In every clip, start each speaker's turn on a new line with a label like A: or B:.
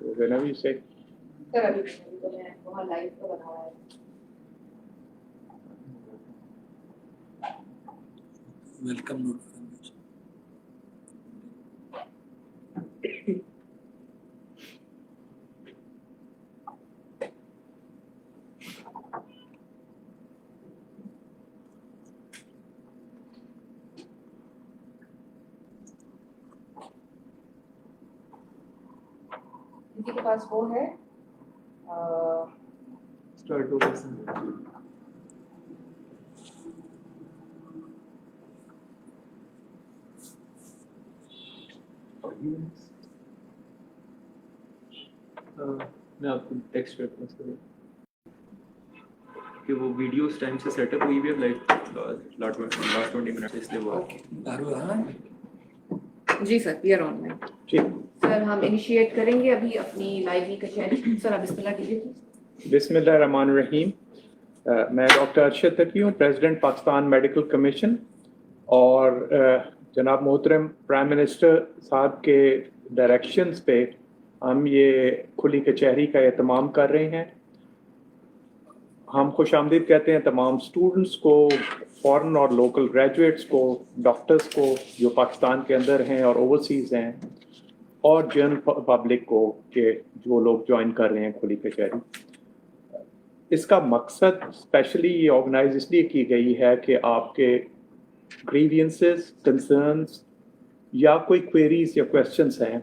A: So whenever you say.
B: Sir, अभी तो मैं वहाँ live तो बना रहा है.
C: Welcome note.
B: किसी के पास वो है
D: Start to listen. मैं आपको टेक्स्ट रेफरेंस करूँ कि वो वीडियो उस टाइम से सेटअप हुई भी है लास्ट 20 मिनट इसलिए वो
B: जी sir we are online. Sir हम इनिशिएट करेंगे अभी अपनी लाइव कचहरी. सर आप बिस्मिल्लाह कीजिए.
A: बिस्मिल्लाहिर्रहमानिर्रहीम. मैं डॉक्टर अरशद तकी हूँ, प्रेसिडेंट पाकिस्तान मेडिकल कमीशन, और जनाब मोहतरम प्राइम मिनिस्टर साहब के डायरेक्शंस पे हम ये खुली कचहरी का एहतमाम कर रहे हैं. हम खुशामदीद कहते हैं तमाम स्टूडेंट्स को, फॉरेन और लोकल ग्रेजुएट्स को, डॉक्टर्स को जो पाकिस्तान के अंदर हैं और ओवरसीज़ हैं, और जनरल पब्लिक को कि जो लोग ज्वाइन कर रहे हैं खुली कचहरी. इसका मकसद स्पेशली ये ऑर्गेनाइज इसलिए की गई है कि आपके ग्रीवियंसेस, कंसर्न्स या कोई क्वेरीज या क्वेश्चंस हैं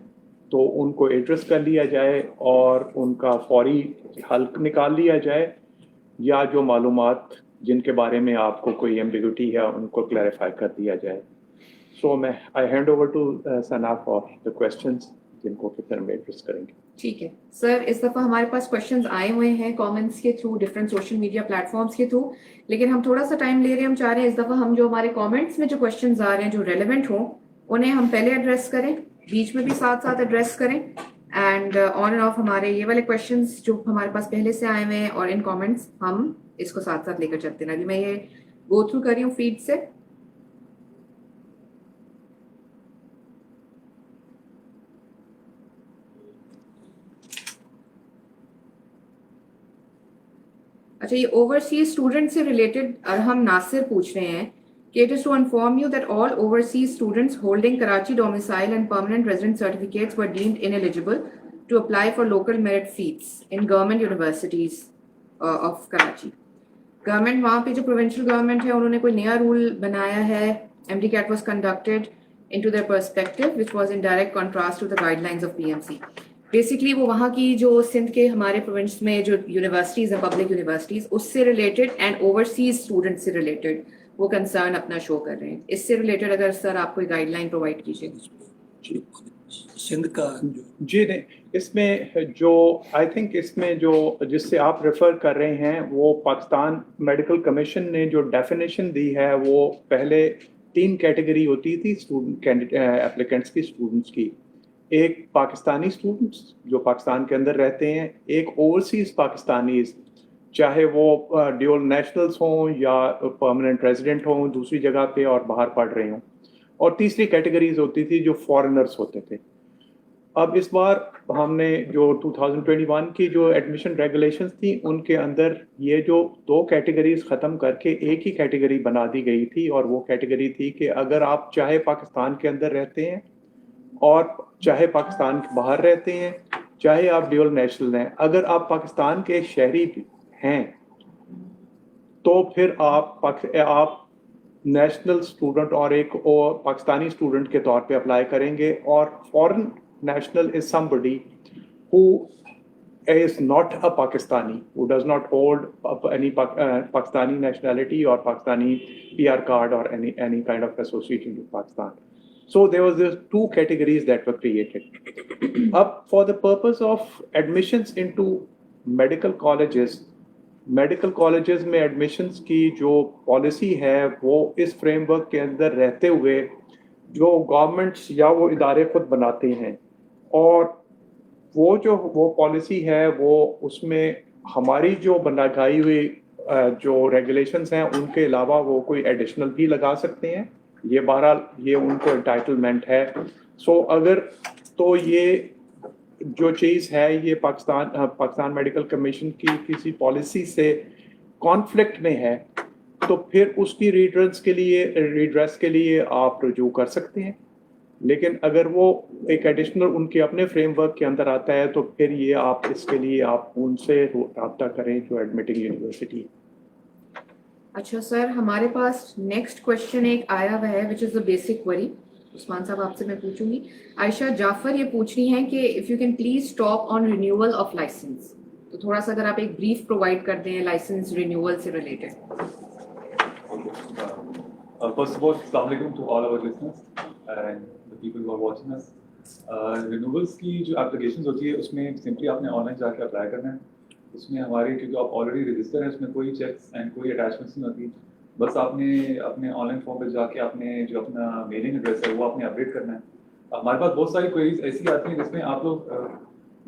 A: तो उनको एड्रेस कर लिया जाए और उनका फौरी हल निकाल लिया जाए, या जो मालूमात जिनके बारे में आपको कोई एम्बिग्यूटी है उनको क्लैरिफाई कर दिया जाए. सो मैं I hand over to Sana for the questions जिनको कि फिर हम एड्रेस करेंगे.
B: ठीक है सर. इस दफ़ा हमारे पास क्वेश्चंस आए हुए हैं कमेंट्स के through, different social media platforms के थ्रू, लेकिन हम थोड़ा सा टाइम ले रहे हैं. हम चाह रहे हैं इस दफ़ा हम जो हमारे कमेंट्स में जो क्वेश्चंस आ रहे हैं जो रेलेवेंट हों उन्हें हम पहले एड्रेस करें, बीच में भी साथ साथ एड्रेस करें, एंड ऑन एंड ऑफ हमारे ये वाले क्वेश्चंस जो हमारे पास पहले से आए हुए हैं और इन कमेंट्स हम इसको साथ साथ लेकर चलते हैं. अभी मैं ये गो थ्रू कर रही हूँ फीड से. अच्छा, ये ओवरसीज स्टूडेंट से रिलेटेड अरहम नासिर पूछ रहे हैं कि it is to inform you that all overseas students holding Karachi domicile and permanent resident certificates were deemed ineligible to apply for local merit seats in government universities of Karachi. Government वहाँ पे जो provincial government है उन्होंने कोई नया rule बनाया है. MD-CAT was conducted into their perspective which was in direct contrast to the guidelines of PMC. Basically वो वहाँ की जो सिंध के हमारे प्रोविंस में जो यूनिवर्सिटीज़ हैं, पब्लिक यूनिवर्सिटीज़, उससे रिलेटेड एंड ओवरसीज स्टूडेंट से रिलेटेड वो कंसर्न अपना शो कर रहे हैं. इससे रिलेटेड अगर सर आप कोई गाइडलाइन प्रोवाइड कीजिए.
C: सिंध का
A: जी नहीं, इसमें जो आई थिंक इसमें जो जिससे आप रेफ़र कर रहे हैं वो पाकिस्तान मेडिकल कमीशन ने जो डेफिनेशन दी है वो पहले 3 कैटेगरी होती थी स्टूडेंट एप्लीकेंट्स की, स्टूडेंट्स की. एक पाकिस्तानी स्टूडेंट्स जो पाकिस्तान के अंदर रहते हैं, एक ओवरसीज़ पाकिस्तानीज़ चाहे वो ड्यूल नेशनल्स हों या परमानेंट रेजिडेंट हों दूसरी जगह पे और बाहर पढ़ रहे हों, और तीसरी कैटेगरीज होती थी जो फॉरेनर्स होते थे. अब इस बार हमने जो 2021 की जो एडमिशन रेगुलेशंस थी उनके अंदर ये जो 2 कैटेगरीज ख़त्म करके एक ही कैटेगरी बना दी गई थी, और वो कैटेगरी थी कि अगर आप चाहे पाकिस्तान के अंदर रहते हैं और चाहे पाकिस्तान के बाहर रहते हैं, चाहे आप ड्यूल नेशनल हैं, अगर आप पाकिस्तान के शहरी हैं तो फिर आप नेशनल स्टूडेंट और एक और पाकिस्तानी स्टूडेंट के तौर पे अप्लाई करेंगे. और foreign national is somebody who is not a Pakistani, who does not hold any Pakistani nationality or Pakistani PR card or any kind of association with Pakistan. So there was these 2 categories that were created. Up for the purpose of admissions into medical colleges में admissions की जो policy है वो इस framework के अंदर रहते हुए जो गवर्नमेंट्स या वो इदारे खुद बनाते हैं, और वो पॉलिसी है वो उसमें हमारी जो बनाई हुई जो रेगुलेशंस हैं उनके अलावा वो कोई एडिशनल भी लगा सकते हैं. ये बहरहाल ये उनको एंटाइटलमेंट है. सो अगर तो ये जो चीज़ है ये पाकिस्तान मेडिकल कमीशन की किसी पॉलिसी से कॉन्फ्लिक्ट में है तो फिर उसकी रिड्रेस के लिए आप रजू कर सकते हैं, लेकिन अगर वो एक एडिशनल उनके अपने फ्रेमवर्क के अंदर आता है तो फिर ये आप इसके लिए आप उनसे रब्ता करें जो एडमिटिंग यूनिवर्सिटी।
B: अच्छा सर, हमारे पास नेक्स्ट क्वेश्चन एक आया हुआ है which is the basic query. Usman साहब आपसे मैं पूछूंगी। आयशा जाफर ये पूछ रही हैं कि if you can please talk on renewal of license, तो थोड़ा सा अगर आप एक ब्रीफ प्रोवाइड कर दें लाइसेंस रिन्यूअल से related.
E: First of all, Assalamu alaikum to all our listeners and the people who are watching us. Renewals की जो applications होती है उसमें simply आपने online जाके apply करना है। उसमें हमारे क्योंकि आप already register हैं उसमें कोई checks and कोई attachments नहीं होती, बस आपने अपने online form पे जाके आपने जो अपना mailing address है वो आपने update करना है। हमारे पास बहुत सारी queries ऐसी आती हैं जिसमें आप लोग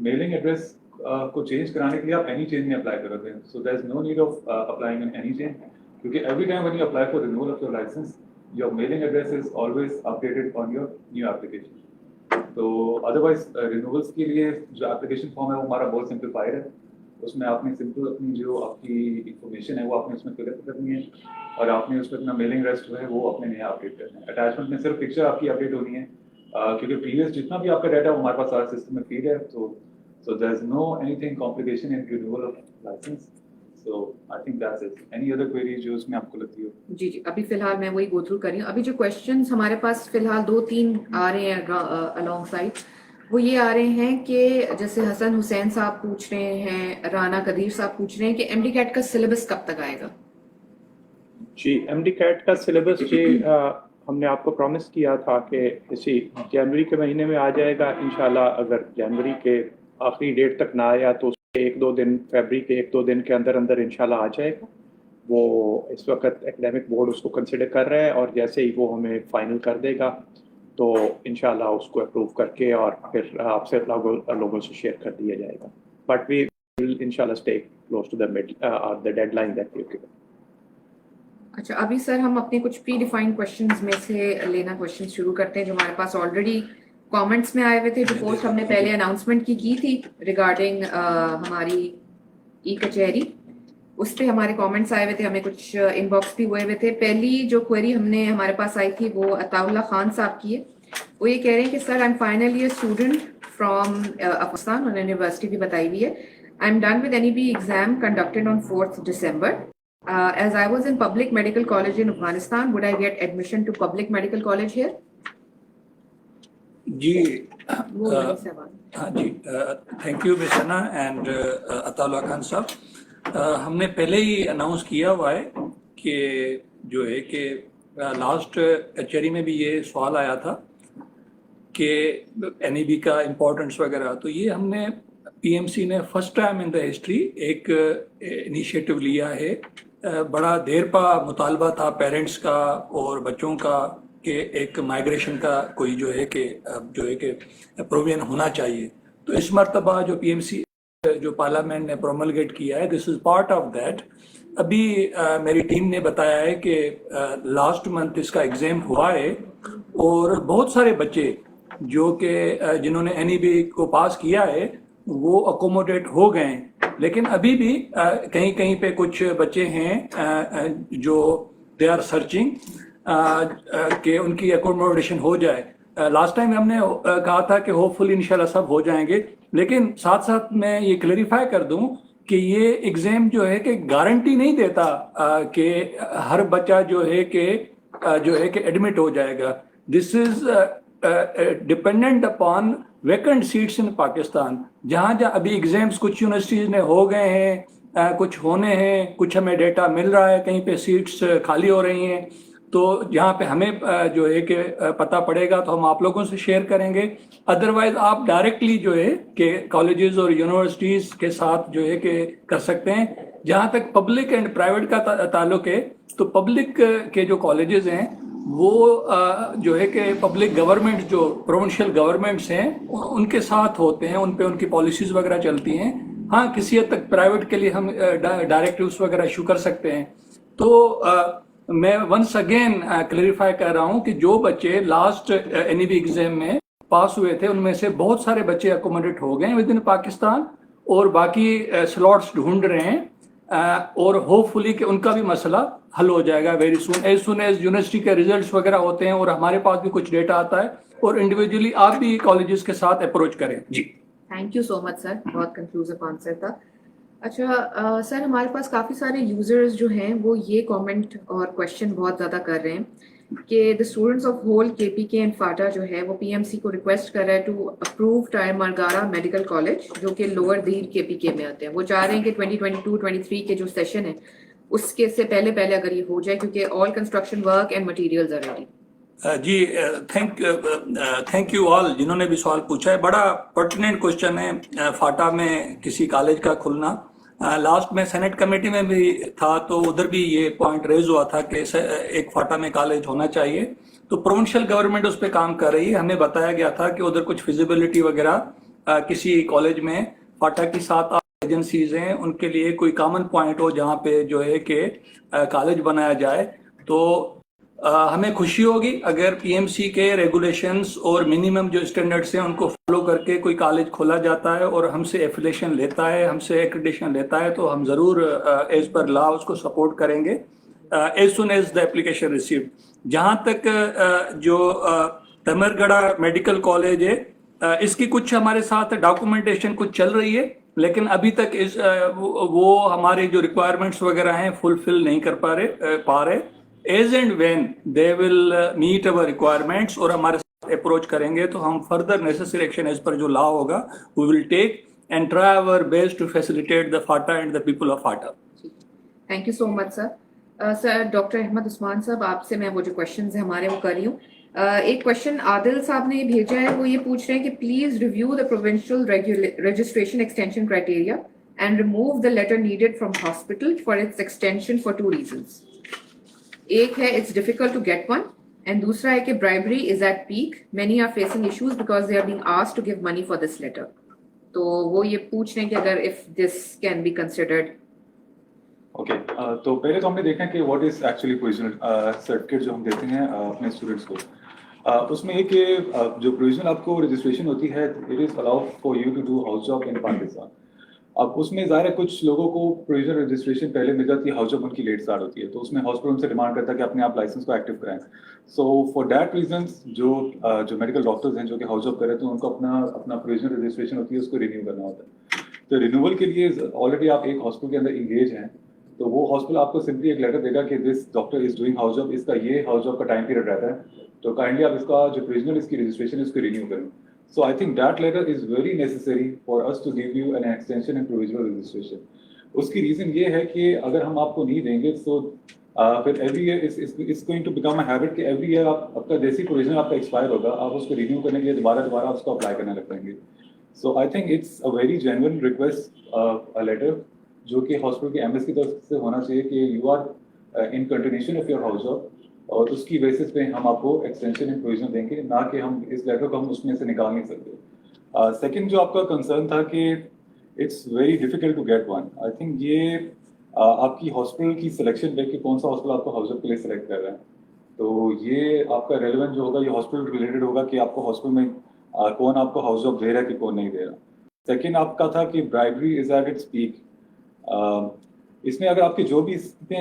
E: mailing address को change कराने के लिए आप any change में apply करोगे, so there is no need of applying in any change. Because every time when you apply for renewal of your license, your mailing address is always updated on your new application. तो otherwise renewals के लिए जो application form है वो हमारा बहुत simplified है, उसमें आपने simple अपनी जो आपकी information है वो आपने उसमें fill up करनी है और आपने उसमें अपना mailing address जो है वो अपने नया update करना है। Attachment में सिर्फ picture आपकी update होनी है क्योंकि previous जितना भी आपका data वो हमारे पास सारा system में feed है, so there is no anything complication in renewal of license. So I think that's it. Any other queries जो उसमें आपको लगती हो?
B: जी जी, अभी फिलहाल मैं वही गो थ्रू कर रही हूँ। अभी जो क्वेश्चंस हमारे पास फिलहाल 2-3 आ रहे हैं अलॉन्ग साइड, वो ये आ रहे हैं कि जैसे हसन हुसैन साहब पूछ रहे हैं, राना कदीर साहब पूछ रहे हैं कि एमडी कैट का सिलेबस कब तक आएगा।
A: जी, एमडी कैट का सिलेबस जी हमने आपको प्रॉमिस किया था कि इसी जनवरी के महीने में आ जाएगा इंशाल्लाह। अगर जनवरी के आखिरी डेट तक ना आया तो फरवरी के 1-2 दिन के अंदर इंशाल्लाह आ जाएगा। वो इस वक्त एकेडमिक बोर्ड उसको कंसिडर कर रहा है और जैसे ही वो हमें फाइनल कर देगा तो इंशाल्लाह उसको अप्रूव करके और फिर आपसे लोगों से शेयर कर दिया जाएगा। बट वी विल इंशाल्लाह stay close to the deadline that we given.
B: अच्छा, अभी सर हम अपने कुछ प्री डिफाइंड क्वेश्चंस में से लेना क्वेश्चन शुरू करते हैं जो हमारे पास ऑलरेडी कमेंट्स में आए हुए थे। जो पोस्ट हमने पहले अनाउंसमेंट की थी रिगार्डिंग हमारी ई कचहरी, उस पे हमारे कमेंट्स आए हुए थे, हमें कुछ इनबॉक्स भी हुए थे। पहली जो क्वेरी हमारे पास आई थी वो अताउल्ला खान साहब की है। वो ये कह रहे हैं कि sir I am final year student from Pakistan, उन्होंने यूनिवर्सिटी भी बताई हुई है। I am done with NEB exam conducted on 4th December. As I was in public medical college in Afghanistan, would I get admission to public medical college here?
C: जी
B: वो वही सवाल।
C: हाँ जी, थैंक यू बेसना एंड अताउल्ला खान साहब। हमने पहले ही अनाउंस किया हुआ है कि जो है कि लास्ट कचहरी में भी ये सवाल आया था कि NEB का इम्पोर्टेंस वगैरह, तो ये हमने PMC ने first time in the history एक इनिशिएटिव लिया है। बड़ा देर पा मुतालबा था पेरेंट्स का और बच्चों का कि एक माइग्रेशन का कोई जो है कि प्रोविजन होना चाहिए। तो इस मरतबा जो PMC जो पार्लियामेंट ने प्रोमलगेट किया है, this is part of that. अभी मेरी टीम ने बताया है कि लास्ट मंथ इसका एग्जाम हुआ है और बहुत सारे बच्चे जो कि जिन्होंने NEB को पास किया है वो अकोमोडेट हो गए, लेकिन अभी भी कहीं कहीं पे कुछ बच्चे हैं जो दे आर सर्चिंग कि उनकी अकोमोडेशन हो जाए। लास्ट टाइम हमने कहा था कि होपफुली इंशाल्लाह सब हो जाएंगे, लेकिन साथ साथ मैं ये क्लैरिफाई कर दूं कि ये एग्जाम जो है कि गारंटी नहीं देता कि हर बच्चा जो है कि एडमिट हो जाएगा। This is dependent upon vacant seats in Pakistan. जहाँ अभी एग्जाम्स कुछ यूनिवर्सिटीज में हो गए हैं, कुछ होने हैं, कुछ हमें डेटा मिल रहा है, कहीं पे सीट्स खाली हो रही हैं, तो जहाँ पे हमें जो है कि पता पड़ेगा तो हम आप लोगों से शेयर करेंगे। अदरवाइज आप डायरेक्टली जो है कि कॉलेजेस और यूनिवर्सिटीज़ के साथ जो है कि कर सकते हैं। जहाँ तक पब्लिक एंड प्राइवेट का ताल्लुक है, तो पब्लिक के जो कॉलेजेस हैं वो जो है कि पब्लिक गवर्नमेंट जो प्रोविंशियल गवर्नमेंट्स हैं उनके साथ होते हैं, उन पे उनकी पॉलिसीज़ वगैरह चलती हैं। हाँ, किसी हद तक प्राइवेट के लिए हम डायरेक्टिव्स वगैरह इशू कर सकते हैं। तो मैं वंस अगेन क्लैरिफाई कर रहा हूं कि जो बच्चे लास्ट NEB एग्जाम में पास हुए थे उनमें से बहुत सारे बच्चे अकोमोडेट हो गए विद इन पाकिस्तान और बाकी स्लॉट्स ढूंढ रहे हैं और होपफुली कि उनका भी मसला हल हो जाएगा वेरी सून एज यूनिवर्सिटी के रिजल्ट्स वगैरह होते हैं और हमारे पास भी कुछ डेटा आता है और इंडिविजुअली आप भी कॉलेजेस के साथ अप्रोच करें जी।
B: Thank you so much sir, बहुत कंक्लूसिव आंसर था। अच्छा सर, हमारे पास काफ़ी सारे यूज़र्स जो हैं वो ये कमेंट और क्वेश्चन बहुत ज़्यादा कर रहे हैं कि the students of whole KPK and FATA जो है वो पीएमसी को रिक्वेस्ट कर रहा है to approve Timergara medical college जो कि लोअर दीर केपीके में आते हैं। वो चाह रहे हैं कि 2022-23 के जो सेशन है उसके से पहले अगर ये हो जाए, क्योंकि all construction work and materials are ready.
C: जी थैंक यू ऑल जिन्होंने भी सवाल पूछा है। बड़ा पर्टिनेंट क्वेश्चन है फाटा में किसी कॉलेज का खुलना। लास्ट में सेनेट कमेटी में भी था तो उधर भी ये पॉइंट रेज हुआ था कि एक फाटा में कॉलेज होना चाहिए, तो प्रोविंशियल गवर्नमेंट उस पर काम कर रही है। हमें बताया गया था कि उधर कुछ फिजिबिलिटी वगैरह किसी कॉलेज में फाटा की 7 एजेंसीज हैं उनके लिए कोई कॉमन पॉइंट हो जहाँ पे जो है कि कॉलेज बनाया जाए। तो हमें खुशी होगी अगर पीएमसी के रेगुलेशंस और मिनिमम जो स्टैंडर्ड्स हैं उनको फॉलो करके कोई कॉलेज खोला जाता है और हमसे एफिलिएशन लेता है, हमसे एक्रेडिटेशन लेता है, तो हम ज़रूर एज पर लॉ उसको सपोर्ट करेंगे as soon as the application received. जहाँ तक जो तमरगढ़ा मेडिकल कॉलेज है इसकी कुछ हमारे साथ डॉक्यूमेंटेशन कुछ चल रही है, लेकिन अभी तक वो हमारे जो रिक्वायरमेंट्स वगैरह हैं फुलफिल नहीं कर पा रहे। As and when they will meet our requirements और हमारे साथ अप्रोच करेंगे तो हम further necessary action as per जो लॉ होगा we will take and try our best to facilitate the FATA and the people of FATA.
B: Thank you so much sir. Sir doctor Ahmad Usman साहब, आपसे मैं वो जो क्वेश्चंस हैं हमारे वो कर रही हूँ। एक क्वेश्चन आदिल साहब ने भेजा है, वो ये पूछ रहे हैं कि please review the provincial registration extension criteria and remove the letter needed from hospital for its extension for 2 reasons. एक है it's difficult to get one and दूसरा है कि bribery is at peak, many are facing issues because they are being asked to give money for this letter. तो वो ये पूछ रहे हैं कि अगर if this can be considered.
E: Okay, तो पहले तो हमने देखा है कि what is actually provisional certificate जो हम देते हैं अपने स्टूडेंट्स को। उसमें एक जो प्रोविजनल आपको रजिस्ट्रेशन होती है it is allowed for you to do house job in Pakistan. अब उसमें ज़ाहिर है कुछ लोगों को प्रोविजनल रजिस्ट्रेशन पहले मिल जाती है, हाउस जॉब उनकी लेट स्टार्ट होती है, तो उसमें हॉस्पिटल उनसे डिमांड करता है कि अपने आप लाइसेंस को एक्टिव कराएं। सो फॉर दैट रीजंस जो मेडिकल डॉक्टर्स हैं जो कि हाउस जॉब कर रहे हैं तो उनको अपना प्रोविजनल रजिस्ट्रेशन होती है उसको रिन्यू करना होता है। तो रिन्यूअल के लिए ऑलरेडी आप एक हॉस्पिटल के अंदर इंगेज हैं तो वो हॉस्पिटल आपको सिंपली एक लेटर देगा कि this doctor is doing house job, इसका ये हाउस जॉब का टाइम पीरियड रहता है, तो काइंडली आप इसका जो प्रोविजनल इसकी रजिस्ट्रेशन है उसको रिन्यू करें। So I think that letter is very necessary for us to give you an extension and provisional registration. उसकी रीज़न ये है कि अगर हम आपको नहीं देंगे तो फिर every year it's going to become a habit कि एवरी ईयर आपका जैसी प्रोविजनल आपका एक्सपायर होगा आप उसको रिन्यू करने के लिए दोबारा उसको अप्लाई करने लग पाएंगे। So I think it's a very genuine request a letter जो कि हॉस्पिटल के एमएस की तरफ से होना चाहिए कि you are in continuation of your house job और उसकी बेसिस पे हम आपको एक्सटेंशन एंड प्रोविजन देंगे, ना कि हम इस लेटर को हम उसमें से निकाल नहीं सकते। सेकंड जो आपका कंसर्न था कि it's very difficult to get one, I think ये आपकी हॉस्पिटल की सिलेक्शन पे कि कौन सा हॉस्पिटल आपको हाउस जॉब के लिए सिलेक्ट कर रहा है, तो ये आपका रेलेवेंट जो होगा ये हॉस्पिटल रिलेटेड होगा कि आपको हॉस्पिटल में कौन आपको हाउस जॉब दे रहा है कि कौन नहीं दे रहा। सेकेंड आपका था कि bribery is at its peak. इसमें अगर आपके जो भी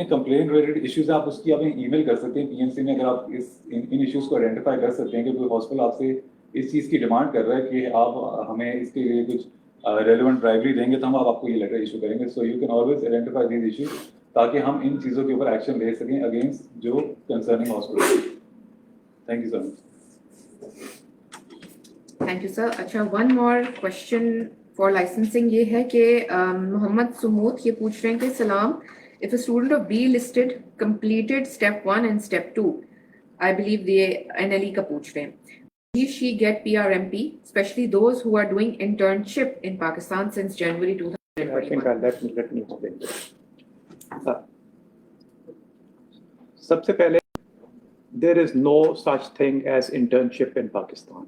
E: कंप्लेन रिलेटेड इश्यूज हैं आप उसकी आप ईमेल कर सकते हैं पीएमसी में। अगर आप इन इश्यूज को आइडेंटिफाई कर सकते हैं कि कोई हॉस्पिटल आपसे इस चीज़ की डिमांड कर रहा है कि आप हमें इसके लिए कुछ रेलेवेंट ब्राइबरी देंगे तो हम आपको ये लेटर इशू करेंगे। So you can always identify these issues ताकि हम इन चीज़ों के ऊपर एक्शन ले सकें अगेंस्ट जो concerning hospital. Thank you sir much.
B: Thank you sir. अच्छा, one more question for licensing ये है कि मोहम्मद सुमूद ये पूछ रहे हैं कि सलाम, if a student of be listed completed step 1 and step 2, I believe ये एनएलई का पूछ रहे हैं, she get PRMP, especially those who are doing internship in Pakistan since January 2021?
A: I think let me explain this. सबसे पहले there is no such thing as internship in Pakistan.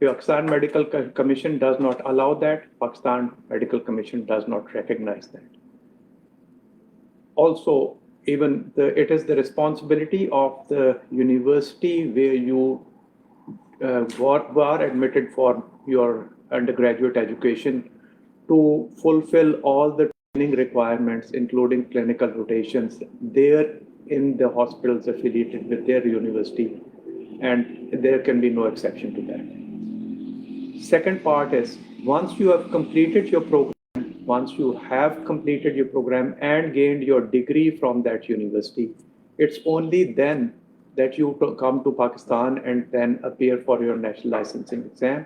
A: Pakistan Medical Commission does not allow that. Pakistan Medical Commission does not recognize that. Also, it is the responsibility of the university where you were admitted for your undergraduate education to fulfill all the training requirements, including clinical rotations, there in the hospitals affiliated with their university, and there can be no exception to that. Second part is, once you have completed your program, once you have completed your program and gained your degree from that university, it's only then that you come to Pakistan and then appear for your national licensing exam.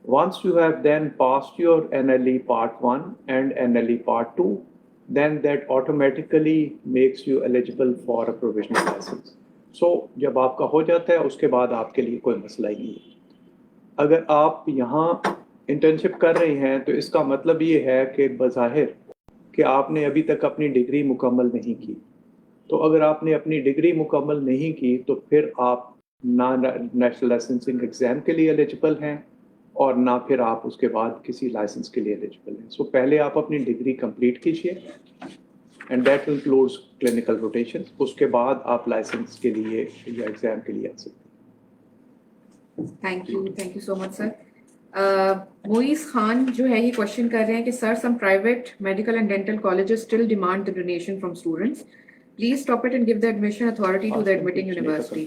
A: Once you have then passed your NLE Part 1 and NLE Part 2, then that automatically makes you eligible for a provisional license. So जब आपका हो जाता है उसके बाद आपके लिए कोई मसला ही नहीं है. अगर आप यहाँ इंटर्नशिप कर रहे हैं तो इसका मतलब ये है कि बज़ाहिर कि आपने अभी तक अपनी डिग्री मुकम्मल नहीं की. तो अगर आपने अपनी डिग्री मुकम्मल नहीं की तो फिर आप ना नेशनल लाइसेंसिंग एग्ज़ाम के लिए एलिजिबल हैं और ना फिर आप उसके बाद किसी लाइसेंस के लिए एलिजिबल हैं. सो पहले आप अपनी डिग्री कंप्लीट कीजिए and that includes clinical rotations. उसके बाद आप लाइसेंस के लिए या एग्ज़ाम के लिए आ सकते हैं.
B: Thank you so much sir. Moiz Khan जो है ये क्वेश्चन कर रहे हैं कि sir some private medical and dental colleges still demand the donation from students. Please stop it and give the admission authority to the admitting university.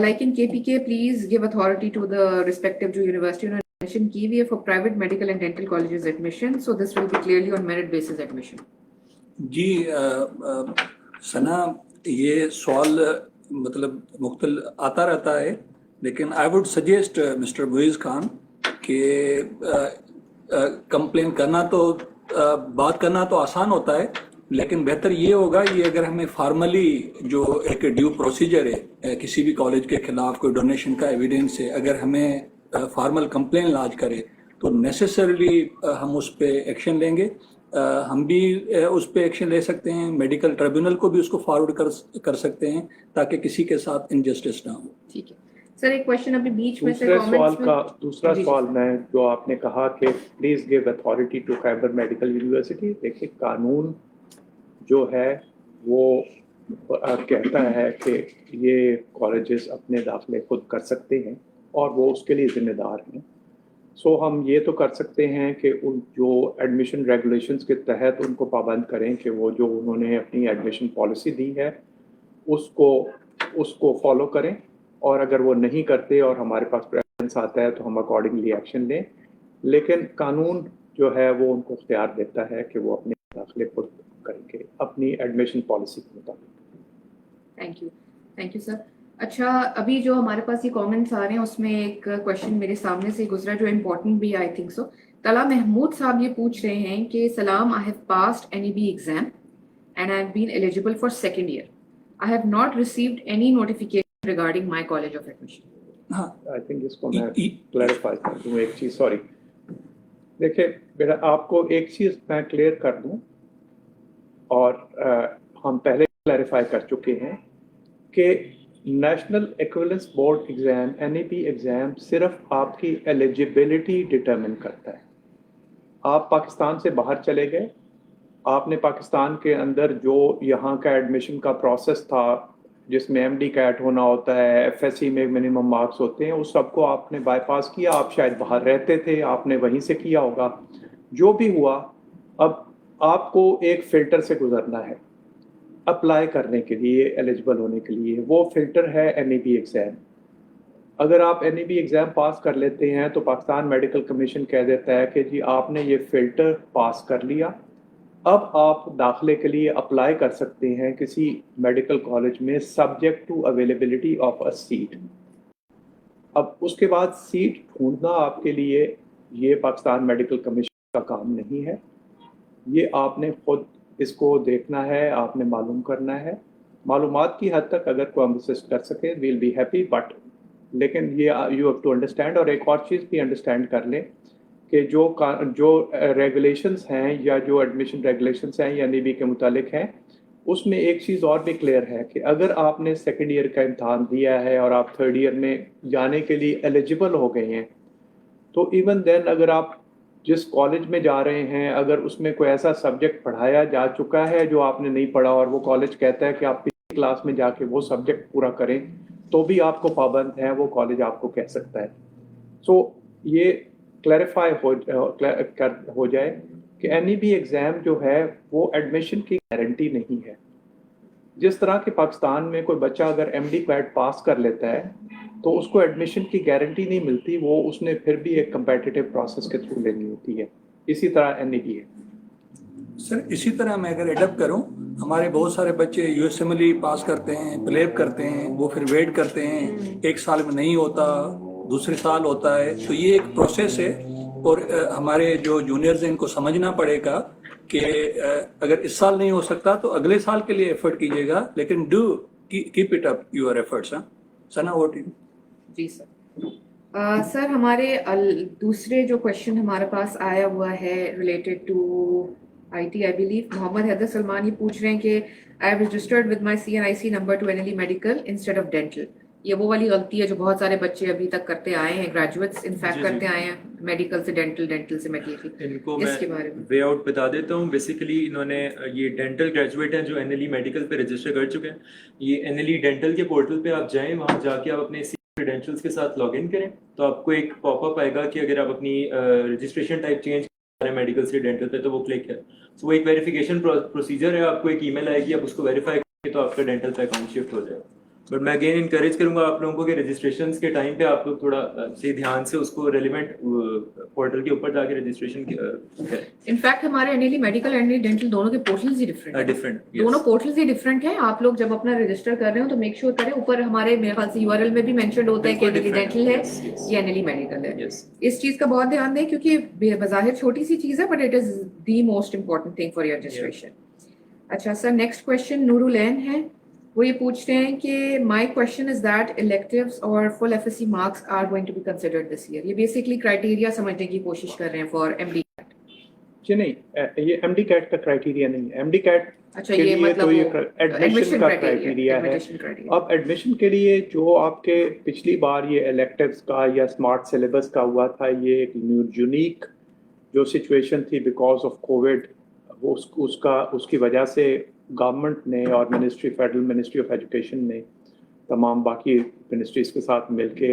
B: Like in KPK, please give authority to the respective जो university उन्होंने admission की हुई है for private medical and dental colleges admission. So this will be clearly on merit basis admission.
C: जी सना, ये सवाल मतलब मुख्तल आता रहता है, लेकिन I would suggest mister Muiz Khan कि कंप्लेन करना तो बात करना तो आसान होता है, लेकिन बेहतर ये होगा ये अगर हमें फार्मली जो एक ड्यू प्रोसीजर है किसी भी कॉलेज के खिलाफ कोई डोनेशन का एविडेंस है, अगर हमें फार्मल कंप्लेन लॉन्च करे तो नेसेसरली हम उस पर एक्शन लेंगे. हम भी उस पर एक्शन ले सकते हैं, मेडिकल ट्रिब्यूनल को भी उसको फॉरवर्ड कर सकते हैं ताकि किसी के साथ इनजस्टिस ना हो.
B: ठीक है सर. एक क्वेश्चन अभी बीच में से
A: दूसरा सवाल में जो आपने कहा कि please give authority to Khyber medical university. देखिए, कानून जो है वो कहता है कि ये कॉलेजेस अपने दाखिले खुद कर सकते हैं और वो उसके लिए ज़िम्मेदार हैं. सो हम ये तो कर सकते हैं कि उन जो एडमिशन रेगुलेशंस के तहत उनको पाबंद करें कि वो जो उन्होंने अपनी एडमिशन पॉलिसी दी है उसको फॉलो करें, और अगर वो नहीं करते और हमारे पास प्रेफरेंस आता है तो हम अकॉर्डिंगली एक्शन लें. लेकिन कानून जो है वो उनको इख्तियार देता है कि वो अपने दाखिले खुद करेंगे अपनी एडमिशन पॉलिसी के मुताबिक.
B: Thank you sir. अच्छा, अभी जो हमारे पास ये कमेंट्स आ रहे हैं उसमें एक क्वेश्चन मेरे सामने से गुजरा जो इम्पोर्टेंट भी आई थिंक सो. तला महमूद साहब ये पूछ रहे हैं कि सलाम, I have passed NEB exam and I have been eligible for second year. I have not received any notification regarding my college of admission.
A: I think इसको मैं क्लैरिफाई कर दूं एक चीज़. सॉरी, देखिए बेटा, आपको एक चीज़ मैं क्लियर कर दूं और हम पहले क्लैरिफाई कर चुके हैं कि national equivalence board exam NEB exam सिर्फ आपकी एलिजिबिलिटी डिटरमिन करता है. आप पाकिस्तान से बाहर चले गए, आपने पाकिस्तान के अंदर जो यहाँ का एडमिशन का प्रोसेस था जिसमें MD कैट होना होता है, FSC में मिनिमम मार्क्स होते हैं, उस सबको आपने बाईपास किया. आप शायद बाहर रहते थे, आपने वहीं से किया होगा. जो भी हुआ, अब आपको एक फ़िल्टर से गुजरना है अप्लाई करने के लिए, एलिजिबल होने के लिए. वो फ़िल्टर है NEB एग्ज़ाम. अगर आप NEB एग्ज़ाम पास कर लेते हैं तो पाकिस्तान मेडिकल कमीशन कह देता है कि जी आपने ये फ़िल्टर पास कर लिया, अब आप दाखिले के लिए अप्लाई कर सकते हैं किसी मेडिकल कॉलेज में subject to availability of a seat. अब उसके बाद सीट ढूंढना आपके लिए ये पाकिस्तान मेडिकल कमीशन का काम नहीं है. ये आपने खुद इसको देखना है, आपने मालूम करना है. मालूमात की हद तक अगर कोई हम असिस्ट कर सके वील बी हैप्पी, बट लेकिन ये यू हैव टू अंडरस्टैंड. और एक और चीज़ भी अंडरस्टैंड कर लें कि जो रेगुलेशंस हैं या जो एडमिशन रेगुलेशंस हैं या NEB के मुतालिक हैं, उसमें एक चीज़ और भी क्लियर है कि अगर आपने सेकेंड ईयर का इम्तहान दिया है और आप थर्ड ईयर में जाने के लिए एलिजिबल हो गए हैं, तो इवन देन अगर आप जिस कॉलेज में जा रहे हैं अगर उसमें कोई ऐसा सब्जेक्ट पढ़ाया जा चुका है जो आपने नहीं पढ़ा और वो कॉलेज कहता है कि आप पिछली क्लास में जाके वो सब्जेक्ट पूरा करें, तो भी आपको पाबंद है वो कॉलेज आपको कह सकता है. सो ये क्लैरिफाई हो जाए कि NEB एग्ज़ाम जो है वो एडमिशन की गारंटी नहीं है. जिस तरह के पाकिस्तान में कोई बच्चा अगर MD क्वैट पास कर लेता है तो उसको एडमिशन की गारंटी नहीं मिलती, वो उसने फिर भी एक कम्पिटिटिव प्रोसेस के थ्रू लेनी होती है. इसी तरह NEB है.
C: सर इसी तरह मैं अगर एडप्ट करूं, हमारे बहुत सारे बच्चे USMLE पास करते हैं, प्लेब करते हैं, वो फिर वेट करते हैं, एक साल में नहीं होता, दूसरे साल होता है. तो ये एक प्रोसेस है और हमारे जो जूनियर्स हैं इनको समझना पड़ेगा कि अगर इस साल नहीं हो सकता तो अगले साल के लिए एफर्ट कीजिएगा, लेकिन do keep it up your efforts. Sana what you.
B: जी सर. सर हमारे दूसरे जो क्वेश्चन हमारे पास आया हुआ है related to IT, I believe Mohammad Haider Salman ये पूछ रहे हैं कि I have registered with my CNIC number to NLE medical instead of dental. ये वो वाली गलती है जो बहुत सारे बच्चे अभी तक करते आए हैं, ग्रेजुएट्स इनफैक्ट करते आए हैं, मेडिकल से डेंटल, डेंटल से मेडिकल.
D: इनको
B: इसके बारे में
D: मैं वे आउट बता देता हूँ. बेसिकली इन्होंने ये डेंटल ग्रेजुएट हैं जो NLE मेडिकल पे रजिस्टर कर चुके हैं. ये NLE डेंटल के पोर्टल पे आप जाएं, वहाँ जाके आप अपने क्रेडेंशियल्स के साथ लॉग इन करें तो आपको एक पॉपअप आएगा कि अगर आप अपनी रजिस्ट्रेशन टाइप चेंज कर रहे हैं मेडिकल से डेंटल पे तो वो क्लिक है. तो वो एक वेरिफिकेशन प्रोसीजर है. आपको एक ईमेल आएगी, आप उसको वेरीफाई करेंगे तो आपका डेंटल पे अकाउंट शिफ्ट हो जाएगा. बट मैं अगेन इनकरेज करूंगा आप लोगों को कि रजिस्ट्रेशन के टाइम पे आप लोग थोड़ा से ध्यान से उसको रेलिवेंट पोर्टल के ऊपर जाके रजिस्ट्रेशन करें.
B: इनफैक्ट हमारे NLE मेडिकल NLE डेंटल दोनों के पोर्टल्स ही डिफरेंट हैं.
D: डिफरेंट
B: दोनों पोर्टल्स ही डिफरेंट हैं. आप लोग जब अपना रजिस्टर कर रहे हो तो मेक श्योर करें ऊपर हमारे मेरे ख्याल से URL में भी मेंशन होता है कि NLE डेंटल है या NLE मेडिकल है. इस चीज का बहुत ध्यान दें क्योंकि बज़ाहिर छोटी सी चीज है but it is the most important thing for your registration. अच्छा सर नेक्स्ट क्वेश्चन नूरुलैन है. वो ये पूछते हैं कि my question is that electives और full FSC marks are going to be considered this year. ये बेसिकली क्राइटेरिया समझने की कोशिश कर रहे हैं फॉर MD कैट.
A: जी नहीं, ये MD कैट का क्राइटेरिया नहीं है. MD कैट
B: अच्छा ये मतलब
A: एडमिशन का क्राइटेरिया है. अब एडमिशन के लिए जो आपके पिछली बार ये इलेक्टिव्स का या स्मार्ट सिलेबस का हुआ था, ये एक यूनिक जो सिचुएशन थी बिकॉज ऑफ कोविड, उसकी वजह से गवर्नमेंट ने और फेडरल मिनिस्ट्री ऑफ एजुकेशन ने तमाम बाकी मिनिस्ट्रीज के साथ मिलके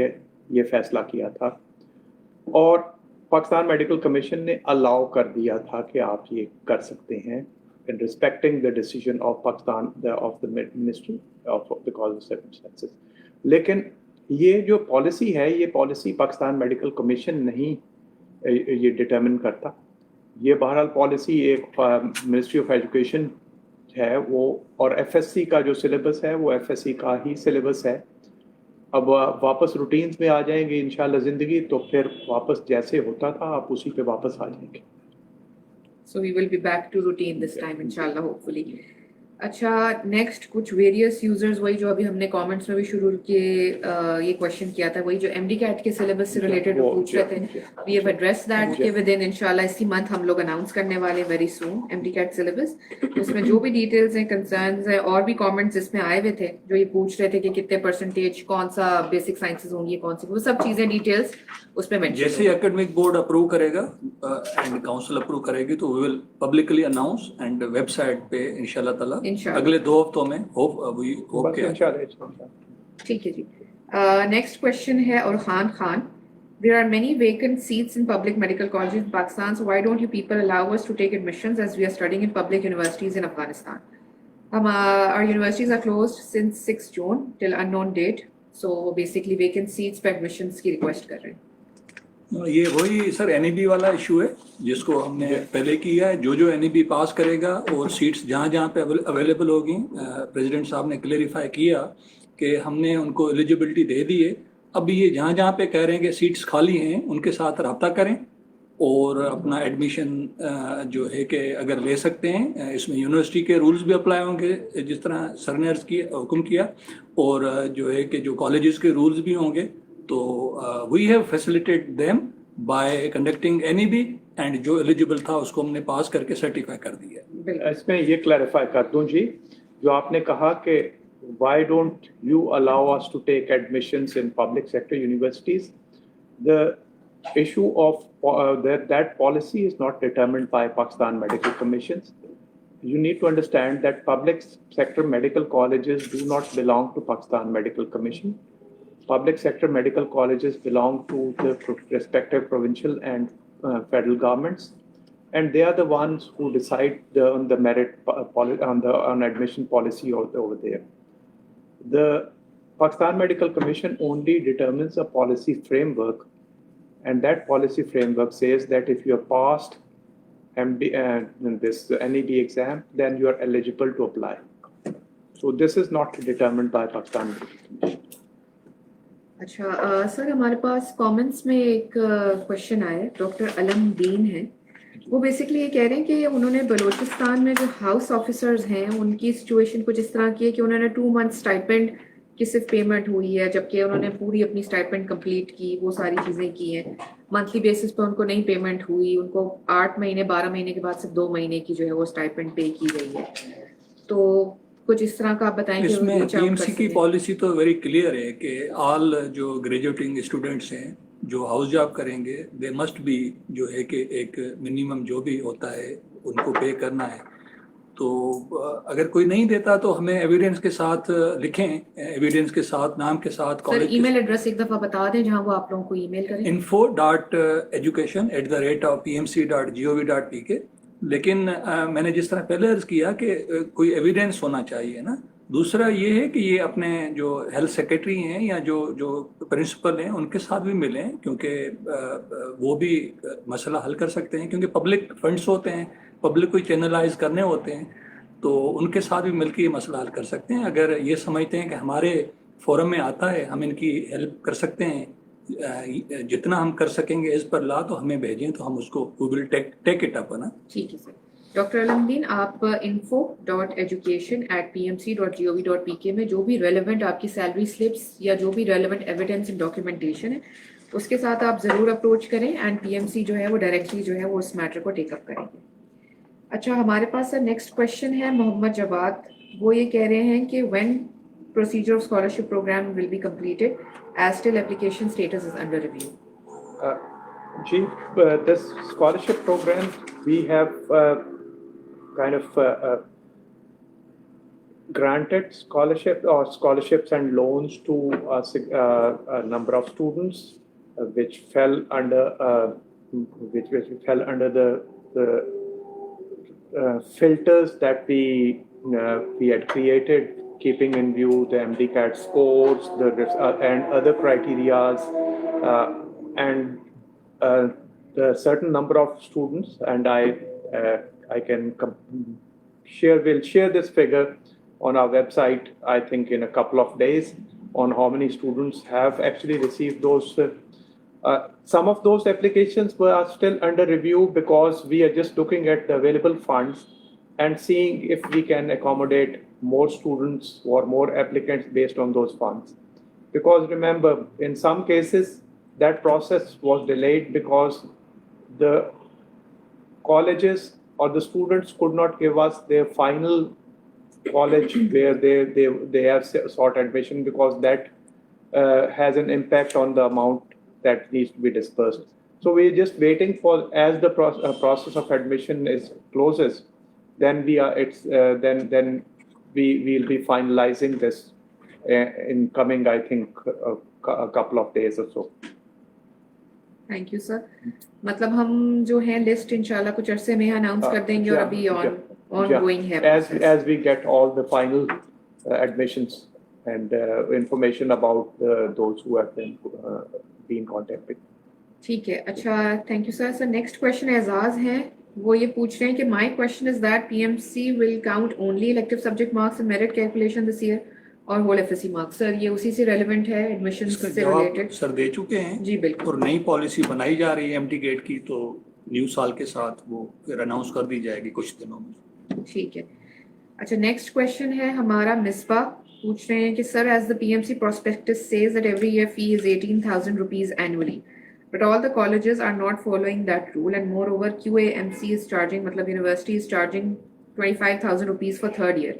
A: ये फैसला किया था और पाकिस्तान मेडिकल कमीशन ने अलाउ कर दिया था कि आप ये कर सकते हैं in respecting the decision of Pakistan of the ministry of because of circumstances. लेकिन ये जो पॉलिसी है, ये पॉलिसी पाकिस्तान मेडिकल कमीशन नहीं ये डिटर्मिन करता. ये बहरहाल पॉलिसी एक मिनिस्ट्री ऑफ एजुकेशन है वो, और FSC का जो सिलेबस है वो FSC का ही सिलेबस है. अब वापस रूटीन्स में आ जाएंगे इंशाल्लाह ज़िंदगी, तो फिर वापस जैसे होता था आप उसी पे वापस आ जाएंगे.
B: So we will be back to routine this time inshallah hopefully. अच्छा नेक्स्ट कुछ वेरियस यूजर्स वही जो अभी हमने कमेंट्स में भी शुरू के ये क्वेश्चन किया था, वही जो MD कैट के सिलेबस से रिलेटेड पूछ रहे थे. वी हैव एड्रेस दैट कि विद इन इंशाल्लाह इसी मंथ हम लोग अनाउंस करने वाले very soon MD CAT syllabus. उसमें जो भी डिटेल्स हैं, कंसर्न्स हैं और भी कमेंट्स इसमें आए हुए थे जो ये पूछ रहे थे कि कितने परसेंटेज, कौन सा बेसिक साइंसेज होंगी, कौन सी, वो सब चीजें डिटेल्स उसमें मेंशन.
C: जैसे एकेडमिक बोर्ड अप्रूव करेगा एंड काउंसिल अप्रूव करेगी तो we will publicly announce and website पे इंशाल्लाह ताला अगले 2 हफ्तों में होप के.
B: ठीक है जी. नेक्स्ट क्वेश्चन है Orhan Khan. There are many vacant seats in public medical colleges in Pakistan, so why don't you people allow us to take admissions as we are studying in public universities in Afghanistan? Our universities are closed since 6 June till unknown date, so basically vacant seats पे admissions की request कर रहे हैं.
C: ये वही sir NEB वाला issue है जिसको हमने पहले किया है. जो NEB पास करेगा और सीट्स जहाँ जहाँ पे अवेलेबल होगी, प्रेसिडेंट साहब ने क्लेरिफाई किया कि हमने उनको एलिजिबिलिटी दे दी है. अभी ये जहाँ जहाँ पे कह रहे हैं कि सीट्स खाली हैं उनके साथ रब्ता करें और अपना एडमिशन जो है कि अगर ले सकते हैं. इसमें यूनिवर्सिटी के रूल्स भी अप्लाई होंगे जिस तरह सर ने हुक्म किया, और जो है कि जो कॉलेजेस के रूल्स भी होंगे. तो we have facilitate them by conducting NEB and जो एलिजिबल था उसको हमने पास करके सर्टिफाई कर दिया.
A: इसमें ये क्लैरिफाई कर दूं जी, जो आपने कहा कि why don't you allow us to take admissions in public sector universities, the issue of that policy is not determined by Pakistan Medical Commissions. you need to understand that public sector medical colleges do not belong to Pakistan Medical Commission. Public sector medical colleges belong to the respective provincial and federal governments, and they are the ones who decide on the merit on admission policy over there. The Pakistan Medical Commission only determines a policy framework, and that policy framework says that if you are passed this NED exam, then you are eligible to apply. So this is not determined by Pakistan Medical Commission.
B: अच्छा sir हमारे पास comments में एक question आया है, doctor अलमदीन है, वो basically ये कह रहे हैं कि उन्होंने बलूचिस्तान में जो हाउस ऑफिसर्स हैं उनकी सिचुएशन कुछ इस तरह की है कि उन्होंने 2 मंथ स्टाइपेंड की सिर्फ पेमेंट हुई है, जबकि उन्होंने पूरी अपनी स्टाइपेंड कंप्लीट की, वो सारी चीज़ें की हैं, मंथली बेसिस पर उनको नहीं पेमेंट हुई, उनको 8 महीने 12 महीने के बाद सिर्फ 2 महीने की जो है वो स्टाइपेंड पे की गई है। तो कुछ इस तरह का आप बताएं कि
C: इसमें पीएमसी की पॉलिसी तो वेरी क्लियर है कि ऑल जो ग्रेजुएटिंग स्टूडेंट्स हैं जो हाउस जॉब करेंगे दे मस्ट बी जो है कि एक मिनिमम जो भी होता है उनको पे करना है। तो अगर कोई नहीं देता तो हमें एविडेंस के साथ लिखें, एविडेंस के साथ, नाम के साथ,
B: कॉलेज ईमेल एड्रेस एक दफा बता दें जहां वो आप लोगों को ईमेल करें। info.education@pmc.gov.pk। लेकिन मैंने जिस तरह पहले अर्ज किया कि कोई एविडेंस होना चाहिए ना। दूसरा ये है कि ये अपने जो हेल्थ सेक्रेटरी हैं या जो प्रिंसिपल हैं उनके साथ भी मिलें, क्योंकि वो भी मसला हल कर सकते हैं, क्योंकि पब्लिक फंड्स होते हैं, पब्लिक को चैनलाइज करने होते हैं, तो उनके साथ भी मिलकर ये मसला हल कर सकते हैं। अगर ये समझते हैं कि हमारे फोरम में आता है, हम इनकी हेल्प कर सकते हैं, जितना हम कर सकेंगे इस पर ला, तो हमें भेजें, तो हम उसको we will take it up ना। ठीक है सर। डॉक्टर अलमदीन, आप info.education@pmc.gov.pk में जो भी रेलेवेंट आपकी सैलरी स्लिप्स या जो भी रेलेवेंट एविडेंस एंड डॉक्यूमेंटेशन है उसके साथ आप ज़रूर अप्रोच करें, एंड पीएमसी जो है वो डायरेक्टली जो है वो इस मैटर को टेकअप करेंगे। अच्छा, हमारे पास सर नेक्स्ट क्वेश्चन है मोहम्मद जवाद, वो ये कह रहे हैं कि when procedure of scholarship program will be completed as still application status is under review.
A: This scholarship program, we have kind of granted scholarships and loans to a number of students which fell under the filters that we had created, keeping in view the MDCAT scores, and other criterias, and the certain number of students, and I can we'll share this figure on our website, I think in a couple of days, on how many students have actually received those. Some of those applications are still under review because we are just looking at the available funds and seeing if we can accommodate more students or more applicants based on those funds. Because remember, in some cases, that process was delayed because the colleges or the students could not give us their final college where they have sought admission, because that has an impact on the amount that needs to be dispersed. So we're just waiting for, as the process of admission closes, then we will be finalizing this in coming, I think, a couple of days or so.
B: Thank you sir. मतलब हम जो है list इंशाल्लाह कुछ अरसे में announce कर देंगे, और अभी ongoing है
A: as we get all the final admissions and information about those who have been contacted.
B: ठीक है, अच्छा, thank you sir. Next question Ejaz है, वो ये पूछ रहे हैं कि my question is that PMC will count only elective subject marks in merit calculation this year और होल एफएससी मार्क्स। सर ये उसी से रेलेवेंट है, एडमिशन से रिलेटेड?
C: सर दे चुके हैं
B: जी बिल्कुल,
C: और नई पॉलिसी बनाई जा रही है एमटी गेट की, तो न्यू साल के साथ वो फिर अनाउंस कर दी जाएगी कुछ दिनों में।
B: ठीक है। अच्छा, नेक्स्ट क्वेश्चन है हमारा मिसबा, पूछ रहे हैं कि sir as the PMC prospectus says that every year fee is 18,000 rupees annually, but all the colleges are not following that rule, and moreover QAMC is charging, matlab university is charging 25,000 rupees for third year.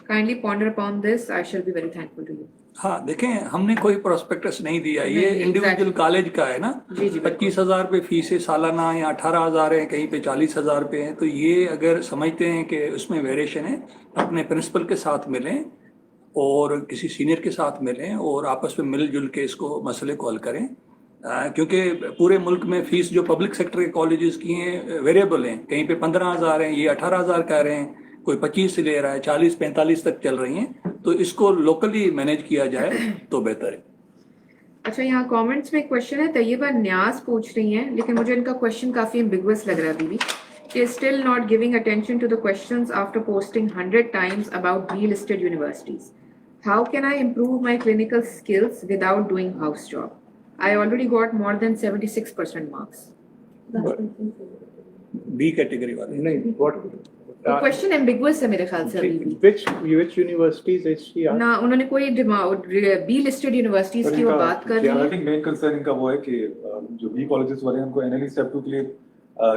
B: Kindly ponder upon this, I shall be very thankful to you.
C: हाँ देखें, हमने कोई prospectus नहीं दिया, ये
B: नहीं,
C: individual
B: exactly.
C: College का है ना।
B: जी जी बिल्कुल.
C: 25,000 पे फीस है सालाना, या 18,000 है, कहीं पे 40,000 पे है। तो ये अगर समझते हैं कि उसमें वेरिएशन है, अपने प्रिंसिपल के साथ मिलें और किसी सीनियर के साथ मिलें और आपस में मिलजुल के इसको मसले को हल करें। क्योंकि पूरे मुल्क में फीस जो पब्लिक सेक्टर के कॉलेजेस की हैं वेरिएबल हैं, कहीं पे 15,000 हैं, ये 18,000 कह रहे हैं, कोई 25 से ले रहा है, 40-45 तक चल रही हैं। तो इसको लोकली मैनेज किया जाए तो बेहतर है।
B: अच्छा, यहाँ कमेंट्स में एक क्वेश्चन है, तैयबा न्याज पूछ रही हैं, लेकिन मुझे इनका क्वेश्चन काफी एम्बिगुअस लग रहा है बीबी, कि still not giving attention to the questions after posting 100 times about delisted universities. How can I improve my clinical skills without doing house job? I already got more than 76% marks.
C: बी category वाले
A: नहीं, what
B: तो question ambiguous है मेरे ख्याल से अभी भी
A: which universities is she asking?
B: ना, उन्होंने कोई बी लिस्टेड यूनिवर्सिटीज की वो बात कर रही
E: आई
B: है.
E: थिंक मेन कंसर्न इनका वो है कि जो बी कॉलेजेस वाले हैं उनको एनएलई स्टेप 2 के लिए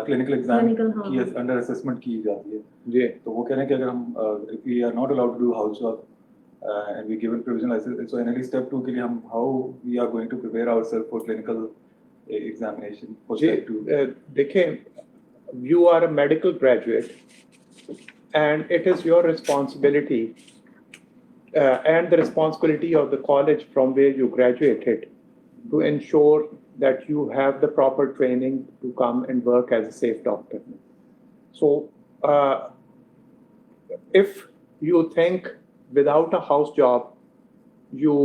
E: क्लिनिकल एग्जाम की अंडर असेसमेंट की जाती है
A: जी.
E: तो वो कह रहे हैं कि अगर हम if we are not allowed to do house job and we given provisional license, so NLE step 2 के लिए हम how we are going to prepare ourselves for clinical examination for
A: ji,
E: step 2.
A: देखें, you are a medical graduate and it is your responsibility and the responsibility of the college from where you graduated to ensure that you have the proper training to come and work as a safe doctor. So if you think without a house job you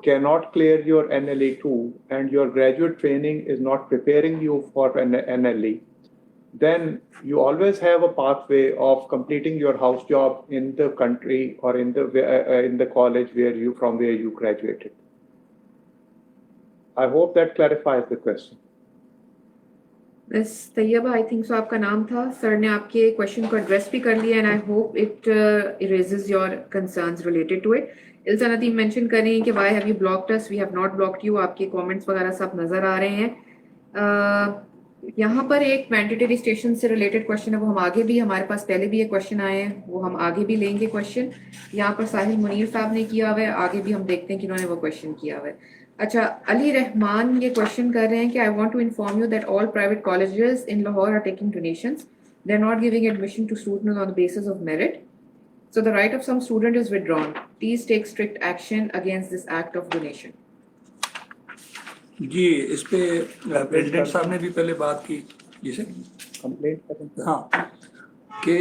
A: cannot clear your NLE2 and your graduate training is not preparing you for an NLE, then you always have a pathway of completing your house job in the country or in the college from where you graduated. I hope that clarifies the question.
B: Miss Tayyaba, I think so आपका नाम था, sir ने आपके question को address भी कर लिया and I hope it erases your concerns related to it. Ilsa Nadeem mention कर रही हैं कि why have you blocked us, we have not blocked you. आपके कमेंट्स वगैरह सब नजर आ रहे हैं. यहाँ पर एक मैंडेटरी स्टेशन से रिलेटेड क्वेश्चन है, वो हम आगे भी, हमारे पास पहले भी ये क्वेश्चन आए हैं, वो हम आगे भी लेंगे क्वेश्चन. यहाँ पर साहिल मुनीर साहब ने किया हुआ है, आगे भी हम देखते हैं कि उन्होंने वो क्वेश्चन किया हुआ है. अच्छा, अली रहमान ये क्वेश्चन कर रहे हैं कि I want to inform you that all private colleges in Lahore are taking donations. They are not giving admission to students on the basis of merit. So the right of some student is withdrawn. Please take strict action against this act of donation.
C: जी, इस पे president साहब ने भी पहले बात की जिसे
A: Complaint करें.
C: हाँ कि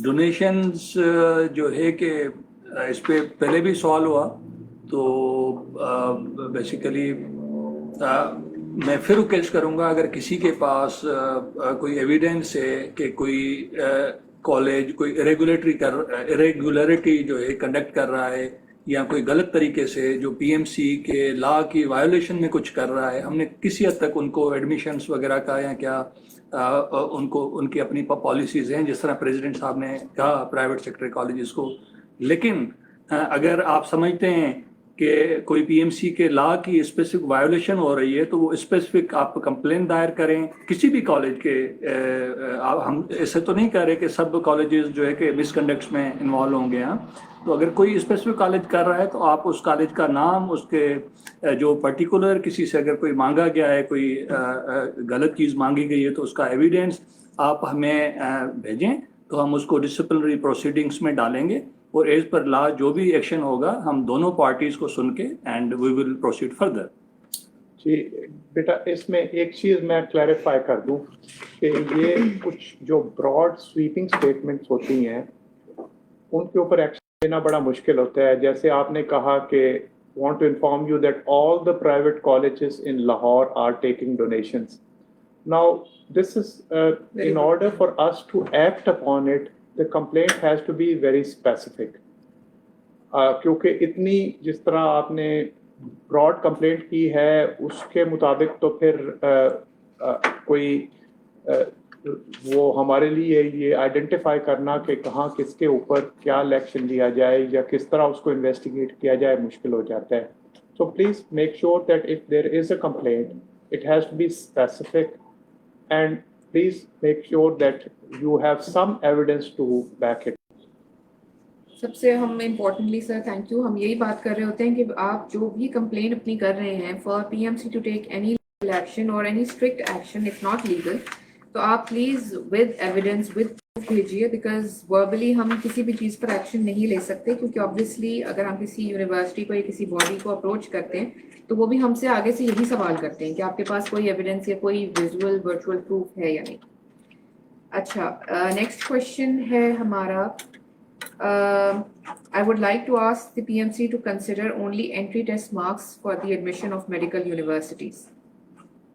C: डोनेशंस जो है कि इस पे पहले भी सवाल हुआ, तो बेसिकली मैं फिर रिक्वेस्ट करूंगा, अगर किसी के पास कोई एविडेंस है कि कोई कॉलेज कोई इरेगुलरिटी जो है कंडक्ट कर रहा है या कोई गलत तरीके से जो पीएमसी के लॉ की वायोलेशन में कुछ कर रहा है, हमने किसी हद तक उनको एडमिशन्स वगैरह का या क्या उनको उनकी अपनी पॉलिसीज़ हैं, जिस तरह प्रेसिडेंट साहब ने कहा प्राइवेट सेक्टर कॉलेजेस को. लेकिन अगर आप समझते हैं कि कोई पीएमसी के लॉ की स्पेसिफिक वायोलेशन हो रही है, तो वो स्पेसिफिक आप कंप्लेन दायर करें किसी भी कॉलेज के. हम ऐसे तो नहीं कह रहे कि सब कॉलेजेस जो है कि मिसकंडक्ट्स में इन्वॉल्व होंगे. यहाँ तो अगर कोई स्पेसिफिक कॉलेज कर रहा है तो आप उस कॉलेज का नाम, उसके जो पर्टिकुलर किसी से अगर कोई मांगा गया है, कोई गलत चीज़ मांगी गई है, तो उसका एविडेंस आप हमें भेजें, तो हम उसको डिसिप्लिनरी प्रोसीडिंग्स में डालेंगे और एज पर लॉ जो भी एक्शन होगा हम दोनों पार्टीज को सुन के and we will proceed further.
A: जी बेटा, इसमें एक चीज़ मैं क्लैरिफाई कर दूं कि ये कुछ जो ब्रॉड स्वीपिंग स्टेटमेंट्स होती हैं उनके ऊपर एक्शन लेना बड़ा मुश्किल होता है. जैसे आपने कहा कि want to inform you that all the private colleges in Lahore are taking donations. Now this is in order for us to act upon it, the complaint has to be very specific. क्योंकि इतनी जिस तरह आपने broad complaint की है उसके मुताबिक तो फिर कोई वो हमारे लिए ये आइडेंटिफाई करना कि कहाँ किसके ऊपर क्या एक्शन लिया जाए या किस तरह उसको इन्वेस्टिगेट किया जाए मुश्किल हो जाता है. So please make sure that if there is a complaint it has to be specific and please make sure that you have some evidence to back it.
B: سب سے ہم امپورٹنٹلی سر تھینک یو، ہم یہی بات کر رہے ہوتے ہیں کہ آپ جو بھی کمپلین اپنی کر رہے ہیں for P M C to take any action اور any strict action if not legal, تو آپ please with evidence with proof بھیجیے، بیکاز وربلی ہم کسی بھی چیز پر ایکشن نہیں لے سکتے، کیونکہ آبویسلی اگر ہم کسی یونیورسٹی کو یا کسی باڈی کو اپروچ کرتے ہیں تو وہ بھی ہم سے آگے سے یہی سوال کرتے ہیں کہ آپ کے پاس کوئی ایویڈینس یا کوئی ویژول ورچوئل پروف ہے یا نہیں. اچھا نیکسٹ کوشچن ہے ہمارا. I would like to ask the PMC to consider only entry test marks for the admission of medical universities.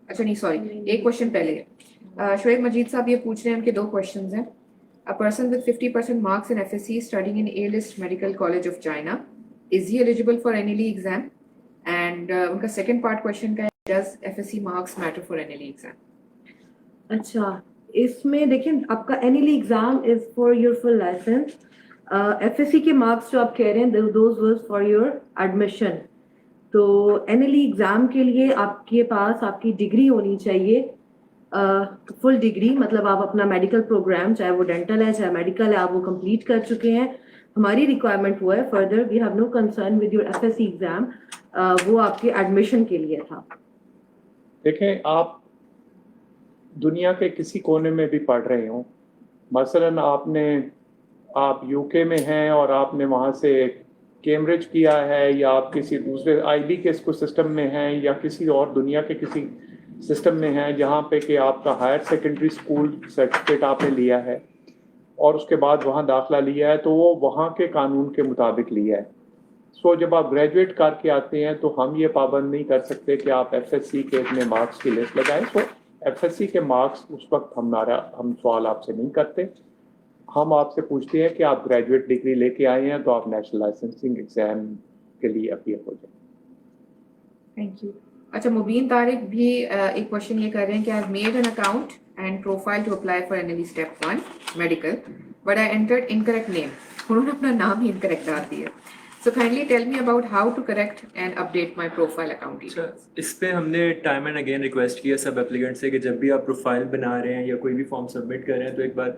B: اچھا نہیں سوری، ایک کوشچن پہلے ہے. شعیب مجید صاحب یہ پوچھ رہے ہیں، ان کے دو کوشچنز ہیں. A person with 50% marks in FSC studying in A-list Medical College of China, is he eligible for NLE exam? And ان کا سیکنڈ پارٹ کوشچن کا ہے does FSC marks matter for NLE exam?
F: اچھا اس میں دیکھیں آپ کا NLE exam is for your full license. FSC کے marks جو آپ کہہ رہے ہیں those was for your admission. تو NLE ایگزام کے لیے آپ کے پاس آپ کی ڈگری ہونی چاہیے، فل ڈگری، مطلب آپ اپنا میڈیکل پروگرام چاہے وہ ڈینٹل ہے چاہے میڈیکل ہے آپ وہ کمپلیٹ کر چکے ہیں. ہماری ریکوائرمنٹ وہ ہے further we have no concern with your FSC exam, وہ آپ کے ایڈمیشن کے لیے تھا.
A: دیکھیں آپ دنیا کے کسی کونے میں بھی پڑھ رہے ہوں، مثلاً آپ یو کے میں ہیں اور آپ نے وہاں سے کیمبرج کیا ہے، یا آپ کسی دوسرے IB کے سسٹم میں ہیں، یا کسی اور دنیا کے کسی سسٹم میں ہیں جہاں پہ کہ آپ کا ہائر سیکنڈری اسکول سرٹیفکیٹ آپ نے لیا ہے اور اس کے بعد وہاں داخلہ لیا ہے، تو وہ وہاں کے قانون کے مطابق لیا ہے. سو جب آپ گریجویٹ کر کے آتے ہیں تو ہم یہ پابند نہیں کر سکتے کہ آپ FSC کے اتنے مارکس کی لسٹ لگائیں. سو FSC کے مارکس اس وقت ہم سوال آپ سے نہیں کرتے، ہم آپ سے پوچھتے ہیں کہ آپ گریجویٹ ڈگری لے کے آئے ہیں تو آپ نیشنل لائسنسنگ ایگزام کے لیے اپیئر ہو جائیں.
B: Thank you. اچھا مبین طارق بھی ایک کوشچن یہ کر رہے ہیں کہ I've made an account and profile to apply for NLE step 1 medical but I entered incorrect name. انہوں نے اپنا نام ہی incorrect ڈال دیا. So kindly tell me about how to correct and update my profile account details.
D: اس پہ ہم نے time and again request کیا سب اپلیکینٹ سے کہ جب بھی آپ پروفائل بنا رہے ہیں یا کوئی بھی فارم سبمٹ کر رہے ہیں تو ایک بار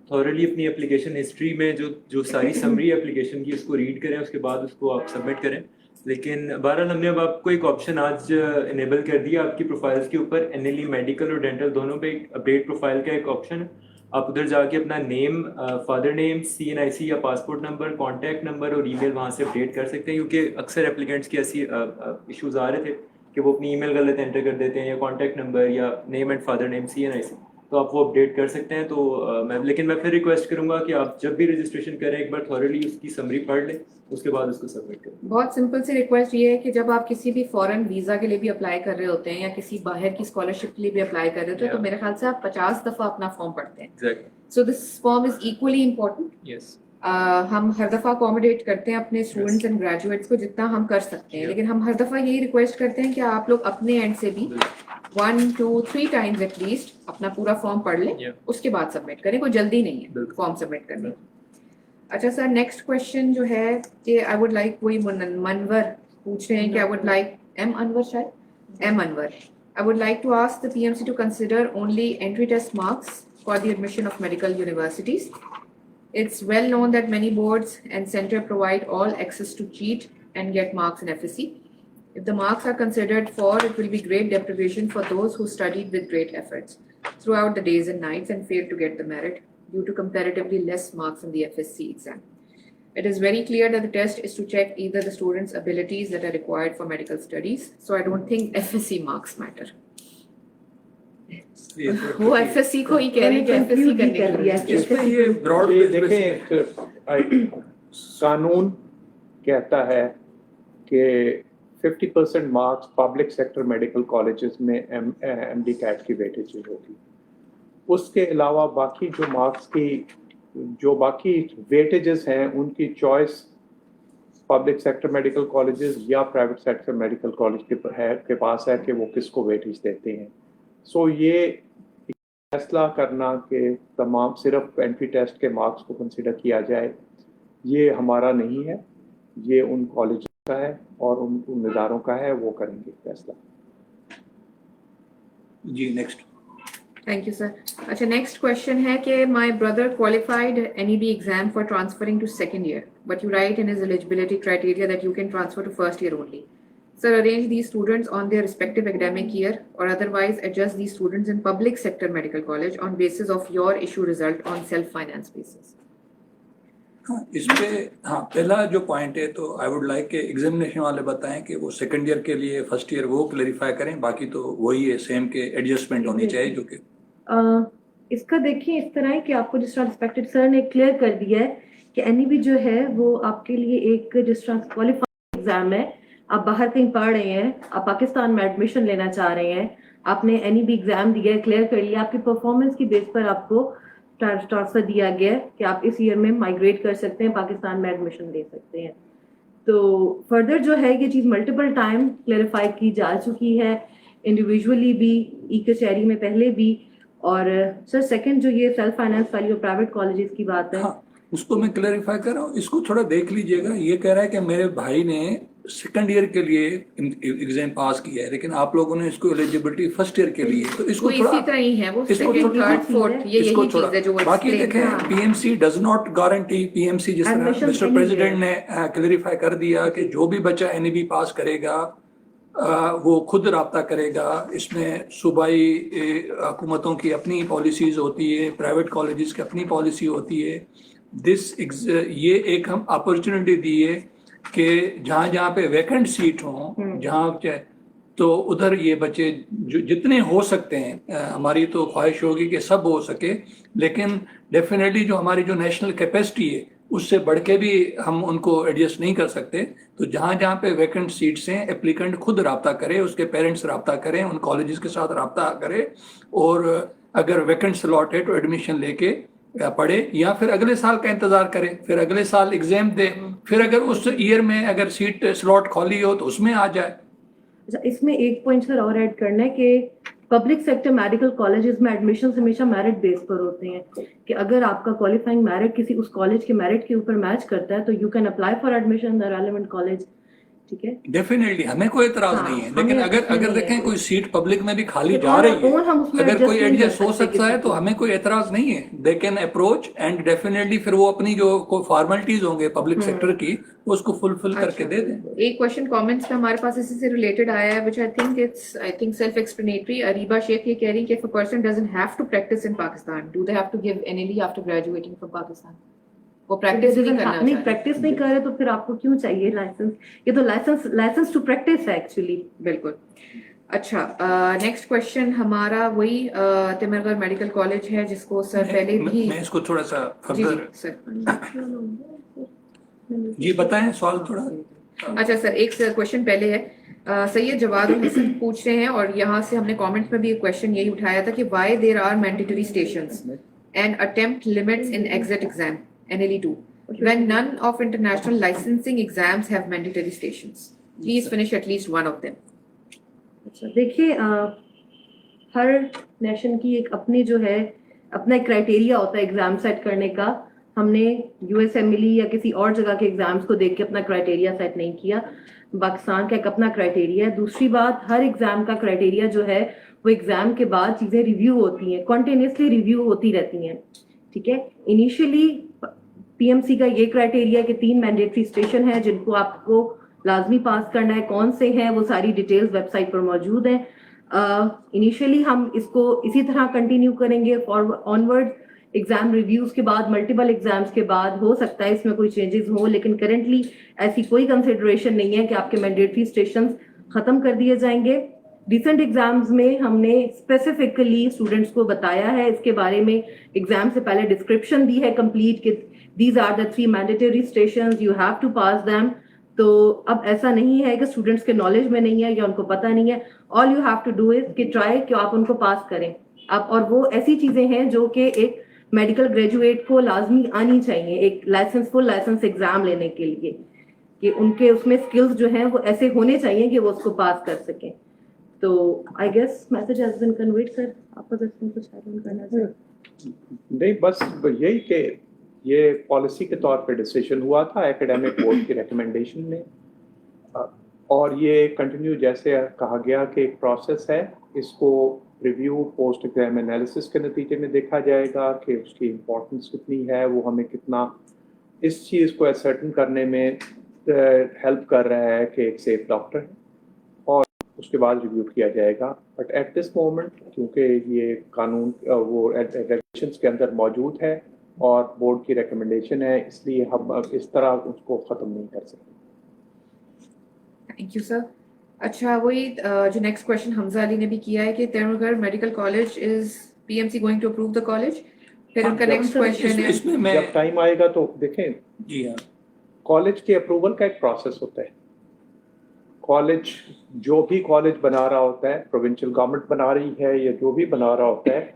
D: تھورلی اپنی اپلیکیشن ہسٹری میں جو ساری سمری اپلیکیشن کی اس کو ریڈ کریں، اس کے بعد اس کو آپ سبمٹ کریں. لیکن بہرحال ہم نے اب آپ کو ایک آپشن آج انیبل کر دیا آپ کی پروفائلس کے اوپر. NLE میڈیکل اور ڈینٹل دونوں پہ اپڈیٹ پروفائل کا ایک آپشن ہے. آپ ادھر جا کے اپنا نیم، فادر نیم، CNIC یا پاسپورٹ نمبر، کانٹیکٹ نمبر اور ای میل وہاں سے اپڈیٹ کر سکتے ہیں، کیونکہ اکثر اپلیکینٹس کی ایسی ایشوز آ رہے تھے کہ وہ اپنی ای میل غلط انٹر کر دیتے ہیں یا کانٹیکٹ نمبر یا name and father name CNIC، تو آپ وہ اپڈیٹ کر سکتے ہیں. تو لیکن میں پھر ریکویسٹ کروں گا کہ آپ جب بھی رجسٹریشن کریں ایک بار تھورلی اس کی سمری پڑھ لیں، اس کے بعد اس کو سبمٹ کریں.
B: بہت سمپل سی ریکویسٹ یہ ہے کہ جب آپ کسی بھی فورن ویزا کے لیے بھی اپلائی کر رہے ہوتے ہیں یا کسی باہر کی اسکالرشپ کے لیے بھی اپلائی کر رہے ہوتے ہیں تو میرے خیال سے آپ 50 دفعہ اپنا فارم پڑھتے ہیں.
D: Exactly.
B: So this form is equally important.
D: Yes.
B: ہم ہر دفعہ اکوموڈیٹ کرتے ہیں اپنے اسٹوڈنٹس اینڈ گریجویٹس کو جتنا ہم کر سکتے ہیں، لیکن ہم ہر دفعہ یہی ریکویسٹ کرتے ہیں کہ آپ لوگ اپنے اینڈ سے بھی 1 2 3 ٹائمز ایٹ لیسٹ اپنا پورا فارم پڑھ لیں، اس کے بعد سبمٹ کریں. کوئی جلدی نہیں ہے فارم سبمٹ کرنے. اچھا سر نیکسٹ کوشچن جو ہے کہ آئی ووڈ لائک، کوئی منور پوچھ رہے ہیں کہ I would like M Anwar I would like to ask the PMC to consider only entry test marks for the admission of medical universities. It's well known that many boards and center provide all access to cheat and get marks in FSC. If the marks are considered for, it will be great deprivation for those who studied with great efforts throughout the days and nights and failed to get the merit due to comparatively less marks in the FSC exam. It is very clear that the test is to check either the students' abilities that are required for medical studies. So I don't think FSC marks matter. وہ FSC کو ہی کہہ رہے ہیں کہ FSC کرنے کے لیے.
C: اس میں یہ براڈ
A: دیکھیں قانون کہتا ہے کہ 50% marks public sector medical colleges میں MD CAT کی ویٹیج ہوگی. اس کے علاوہ باقی جو مارکس کی جو باقی ویٹیجز ہیں ان کی choice public sector medical colleges یا پرائیویٹ سیکٹر میڈیکل کالج کے پاس ہے کہ وہ کس کو ویٹیج دیتے ہیں. سو یہ فیصلہ کرنا کہ تمام صرف انٹری ٹیسٹ کے مارکس کو کنسیڈر کیا جائے یہ ہمارا نہیں ہے، یہ ان کالج کا ہے اور ان اداروں کا ہے، وہ کریں گے فیصلہ.
C: جی نیکسٹ.
B: Thank you, sir. अच्छा, next question है कि my brother qualified NEB exam for transferring to second year, but you write in his eligibility criteria that you can transfer to first year only. Sir, arrange these students on their respective academic year or otherwise adjust these students in public sector medical college on basis of your issue result on self-finance basis.
C: हाँ, इस पे हाँ पहला जो point है तो I would like के examination वाले बताएं कि वो सेकंड ईयर के लिए फर्स्ट ईयर वो क्लेरिफाई करें, बाकी तो वही है सेम के एडजस्टमेंट होनी चाहिए जो कि
F: इसका देखिए इस तरह है कि आपको जिस तरह रिस्पेक्टेड सर ने क्लियर कर दिया है कि एनईबी जो है वो आपके लिए एक जिस तरह क्वालिफाइंग एग्जाम है, आप बाहर कहीं पढ़ रहे हैं, आप पाकिस्तान में एडमिशन लेना चाह रहे हैं, आपने एनईबी एग्जाम दिया है, क्लियर कर लिया, आपकी परफॉर्मेंस की बेस पर आपको ट्रांसफर दिया गया है कि आप इस ईयर में माइग्रेट कर सकते हैं, पाकिस्तान में एडमिशन ले सकते हैं. तो फर्दर जो है ये चीज़ मल्टीपल टाइम क्लेरिफाई की जा चुकी है, इंडिविजुअली भी, ई कचहरी में पहले भी. और सर सेकंड जो ये सेल्फ फाइनेंस वाली और प्राइवेट कॉलेजेस की बात है,
C: हाँ, उसको मैं क्लेरिफाई कर रहा हूँ, इसको थोड़ा देख लीजिएगा. ये कह रहा है कि मेरे भाई ने सेकंड ईयर के लिए एग्जाम पास किया है, लेकिन आप लोगों ने इसको एलिजिबिलिटी फर्स्ट ईयर के लिए, तो इसको
B: वो
C: थोड़ा
B: इसी तरह ही है, वो
C: इसको
B: सेकंड
C: थोड़ा
B: थर्ड फोर्थ ये
C: इसको
B: यही चीज है जो वो
C: बाकी
B: explain
C: देखें.
B: हाँ.
C: PMC does not guarantee, PMC जिस तरह
F: Admission
C: मिस्टर
F: anywhere.
C: प्रेसिडेंट ने क्लेरिफाई कर दिया कि जो भी बच्चा एनईबी पास करेगा वो खुद राब्ता करेगा. इसमें सूबाई हुकूमतों की अपनी पॉलिसीज होती है, प्राइवेट कॉलेजेस की अपनी पॉलिसी होती है. ये एक हम अपॉर्चुनिटी दी है कि जहाँ जहाँ पे वैकेंट सीट हों, जहाँ तो उधर ये बच्चे जो जितने हो सकते हैं, हमारी तो ख्वाहिश होगी कि सब हो सके, लेकिन डेफिनेटली जो हमारी जो नेशनल कैपेसिटी है उससे बढ़ के भी हम उनको एडजस्ट नहीं कर सकते. तो जहाँ जहाँ पे वैकेंट सीट्स हैं, एप्लीकेंट खुद राब्ता करे, उसके पेरेंट्स राब्ता करें, उन कॉलेजेस के साथ राब्ता करें, और अगर वैकेंट स्लॉट है तो एडमिशन लेके पढ़े, या फिर अगले साल का इंतजार करें, फिर अगले साल एग्जाम दे, फिर अगर उस ईयर में अगर सीट स्लॉट खाली हो तो उसमें आ जाए.
F: अच्छा, इसमें एक पॉइंट सर और ऐड करना है कि पब्लिक सेक्टर मेडिकल कॉलेजेस में एडमिशन हमेशा मेरिट बेस पर होते हैं, कि अगर आपका क्वालिफाइंग मेरिट किसी उस कॉलेज के मेरिट के ऊपर मैच करता है तो you can apply for admission in the relevant college. ठीक है,
C: डेफिनेटली हमें कोई एतराज
F: हाँ,
C: नहीं है, लेकिन
F: हमें
C: अगर
F: नहीं
C: देखें
F: है.
C: कोई सीट पब्लिक में भी खाली
F: कि
C: जा
F: और-
C: रही है,
F: और हम उसमें
C: अगर कोई
F: adjust नहीं
C: एडजस्ट
F: कर
C: हो
F: सकते
C: सकता है
F: किसी
C: तो
F: को.
C: हमें कोई एतराज नहीं है. They can approach and definitely फिर वो अपनी जो कोई फॉर्मेलिटीज होंगे पब्लिक सेक्टर की वो उसको फुलफिल करके दे दें.
B: एक क्वेश्चन कमेंट्स में हमारे पास इसी से रिलेटेड आया है, which I think self explanatory. Areeba Shaikh ये कह रही है कि if a person doesn't have to practice in Pakistan, do they have to give NLE after graduating from Pakistan? वो प्रैक्टिस नहीं करना
F: नहीं,
B: चाहते.
F: प्रैक्टिस नहीं कर रहे तो फिर आपको क्यों चाहिए लाइसेंस? ये तो लाइसेंस टू प्रैक्टिस है एक्चुअली.
B: बिल्कुल. अच्छा, नेक्स्ट क्वेश्चन हमारा वही तिमरगढ़ मेडिकल कॉलेज है जिसको सर पहले भी
C: मैं इसको थोड़ा सा
B: जी
C: फर्दर
B: सर.
C: जी बताएं सवाल थोड़ा.
B: अच्छा सर, एक क्वेश्चन पहले है, सैयद जवाद हसन पूछ रहे हैं, और यहाँ से हमने कमेंट में भी एक क्वेश्चन यही उठाया था कि why there are mandatory stations and attempt limits in exit exam NLE2 when none of international licensing exams have mandatory stations. Please finish at least one of them.
F: अच्छा, देखिए हर नेशन की एक अपनी जो है अपना एक क्राइटेरिया होता है एग्जाम सेट करने का. हमने USMLE या किसी और जगह के एग्जाम्स को देख के अपना क्राइटेरिया सेट नहीं किया. पाकिस्तान का एक अपना क्राइटेरिया है. दूसरी बात, हर एग्जाम का क्राइटेरिया जो है वो एग्जाम के बाद चीज़ें रिव्यू होती हैं, कॉन्टिन्यूसली रिव्यू होती रहती हैं. ठीक है, इनिशियली PMC का ये क्राइटेरिया कि 3 मैंडेटरी स्टेशन है जिनको आपको लाजमी पास करना है. कौन से हैं वो सारी डिटेल्स वेबसाइट पर मौजूद हैं. इनिशियली हम इसको इसी तरह कंटिन्यू करेंगे ऑनवर्ड. एग्जाम रिव्यूज के बाद, मल्टीपल एग्जाम्स के बाद हो सकता है इसमें कोई चेंजेस हो, लेकिन करेंटली ऐसी कोई कंसिडरेशन नहीं है कि आपके मैंडेटरी स्टेशन खत्म कर दिए जाएंगे. रिसेंट एग्जाम्स में हमने स्पेसिफिकली स्टूडेंट्स को बताया है इसके बारे में, एग्जाम से पहले डिस्क्रिप्शन दी है कंप्लीट कि these are the 3 mandatory stations, you have to pass them. तो अब ऐसा नहीं है कि स्टूडेंट्स के नॉलेज में नहीं है या उनको पता नहीं है. All you have to do is कि ट्राई कि आप उनको पास करें आप. और वो ऐसी चीजें हैं जो कि एक मेडिकल ग्रेजुएट को लाजमी आनी चाहिए एक फुल लाइसेंस एग्जाम लेने के लिए, कि उनके उसमें स्किल्स जो हैं वो ऐसे होने चाहिए कि वो उसको पास कर सकें. तो I guess message has been conveyed. Sir आपको इसमें कुछ ऐड ऑन करना चाहिए?
A: नहीं, बस यही कि ये पॉलिसी के तौर पे डिसीजन हुआ था एकेडमिक बोर्ड की रिकमेंडेशन में, और ये कंटिन्यू जैसे कहा गया कि एक प्रोसेस है, इसको रिव्यू पोस्ट एग्जाम एनालिसिस के नतीजे में देखा जाएगा कि उसकी इम्पोर्टेंस कितनी है, वो हमें कितना इस चीज़ को असर्टन करने में हेल्प कर रहा है कि एक सेफ डॉक्टर है, और उसके बाद रिव्यू किया जाएगा. बट एट दिस मोमेंट क्योंकि ये कानून वो रेगुलेशंस के अंदर मौजूद है और बोर्ड की रिकमेंडेशन है, इसलिए हम अब इस तरह उसको ख़त्म नहीं कर सकते.
B: Thank you sir. अच्छा, वही जो नेक्स्ट क्वेश्चन हमजा अली ने भी किया है कि तेरुलगढ़ medical college is PMC going to approve the college. फिर उनका नेक्स्ट क्वेश्चन है,
C: इसमें मैं
A: जब टाइम आएगा तो देखें,
C: जी हाँ,
A: कॉलेज के अप्रूवल का एक प्रोसेस होता है. कॉलेज जो भी कॉलेज बना रहा होता है, प्रोविंशियल गवर्नमेंट बना रही है या जो भी बना रहा होता है,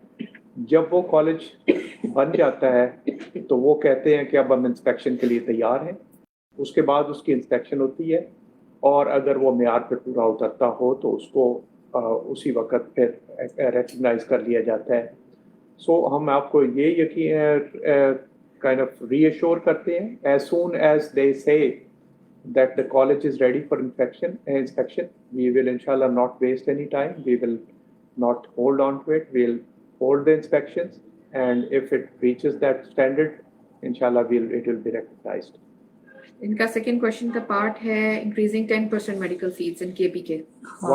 A: जब वो कॉलेज बन जाता है तो वो कहते हैं कि अब हम इंस्पेक्शन के लिए तैयार हैं. उसके बाद उसकी इंस्पेक्शन होती है और अगर वो मेयार पर पूरा उतरता हो तो उसको उसी वक्त फिर रिकग्नाइज कर लिया जाता है. सो हम आपको ये यकीन काइंड ऑफ रीअश्योर करते हैं, एज सून एज दे से that the college is ready for inspection, we will inshallah not waste any time. We will not hold on to it. We'll hold the inspections, and if it reaches that standard, inshallah it will be recognized.
B: इनका second question का part है increasing 10% medical seats in KPK.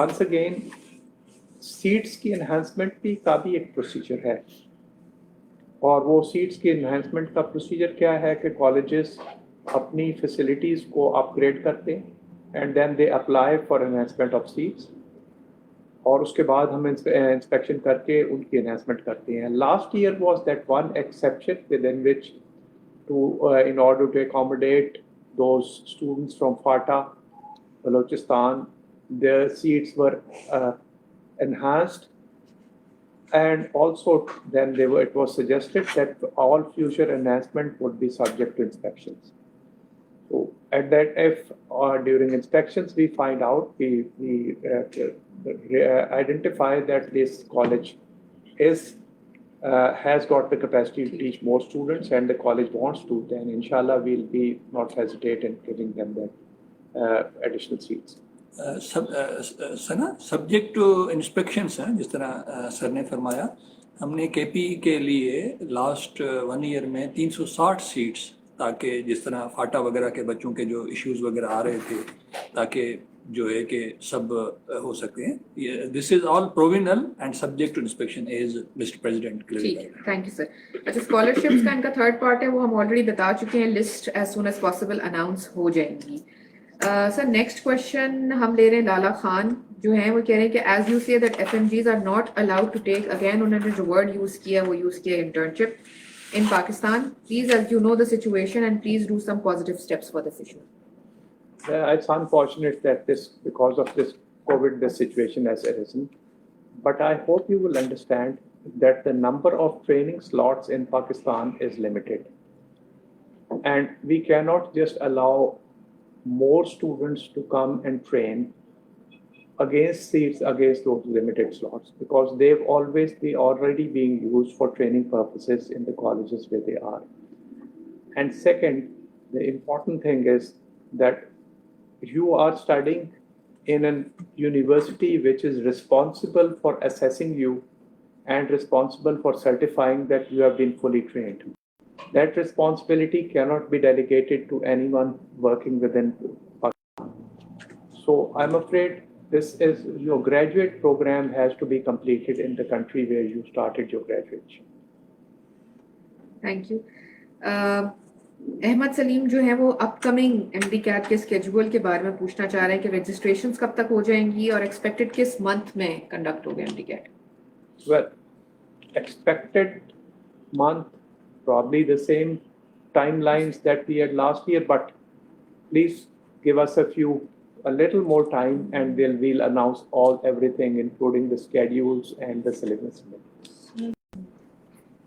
A: Once again, seats की enhancement भी का भी एक procedure है, और वो सीट्स की enhancement का प्रोसीजर क्या है कि कॉलेजेस अपनी फैसिलिटीज़ को अपग्रेड करते हैं and then they apply for enhancement of seats, और उसके बाद हम इंस्पेक्शन करके उनकी एनहांसमेंट करते हैं. Last year was that one exception within which to in order to accommodate those students from FATA Balochistan, their seats were enhanced, and also then it was suggested that all future enhancement would be subject to inspections. So at that, if during inspections we find out, we identify that this college has got the capacity to teach more students and the college wants to, then inshallah we'll be not hesitate in giving them the additional seats.
C: सना subject to inspections हैं, जिस तरह sir ने फरमाया. हमने KP के लिए last 1 year में 360 सीट्स, ताकि जिस तरह फाटा वगैरह के बच्चों के जो इश्यूज वगैरह आ रहे थे, ताकि जो है कि सब हो सके. This is all provisional and subject to inspection as mister president.
B: ठीक है, थैंक यू सर. अच्छा, स्कॉलरशिप्स का इनका थर्ड पार्ट है, वो हम ऑलरेडी बता चुके हैं. List as soon as possible announce हो जाएंगी. सर, नेक्स्ट क्वेश्चन हम ले रहे हैं लाला खान जो हैं, वो कह रहे हैं कि as you say that FMGs are not allowed to take, again उन्होंने जो वर्ड यूज किया वो यूज किया internship in Pakistan. Please, as you know the situation, and please do some positive steps for this issue.
A: It's unfortunate that because of this COVID, this situation has arisen. But I hope you will understand that the number of training slots in Pakistan is limited. And we cannot just allow more students to come and train against those limited slots, because they've already being used for training purposes in the colleges where they are. And second, the important thing is that you are studying in a university which is responsible for assessing you and responsible for certifying that you have been fully trained. That responsibility cannot be delegated to anyone working within Pakistan. So I'm afraid your graduate program has to be completed in the country where you started your graduation.
B: Thank you. Ahmed Saleem जो है वो upcoming MDCAT के schedule के बारे में पूछना चाह रहे हैं कि रजिस्ट्रेशंस कब तक हो जाएंगी और एक्सपेक्टेड किस मंथ में कंडक्ट होगा MDCAT.
A: Well, expected month, probably the same timelines that we had last year, but please give us a little more time, and we'll announce everything, including the schedules and the syllabus.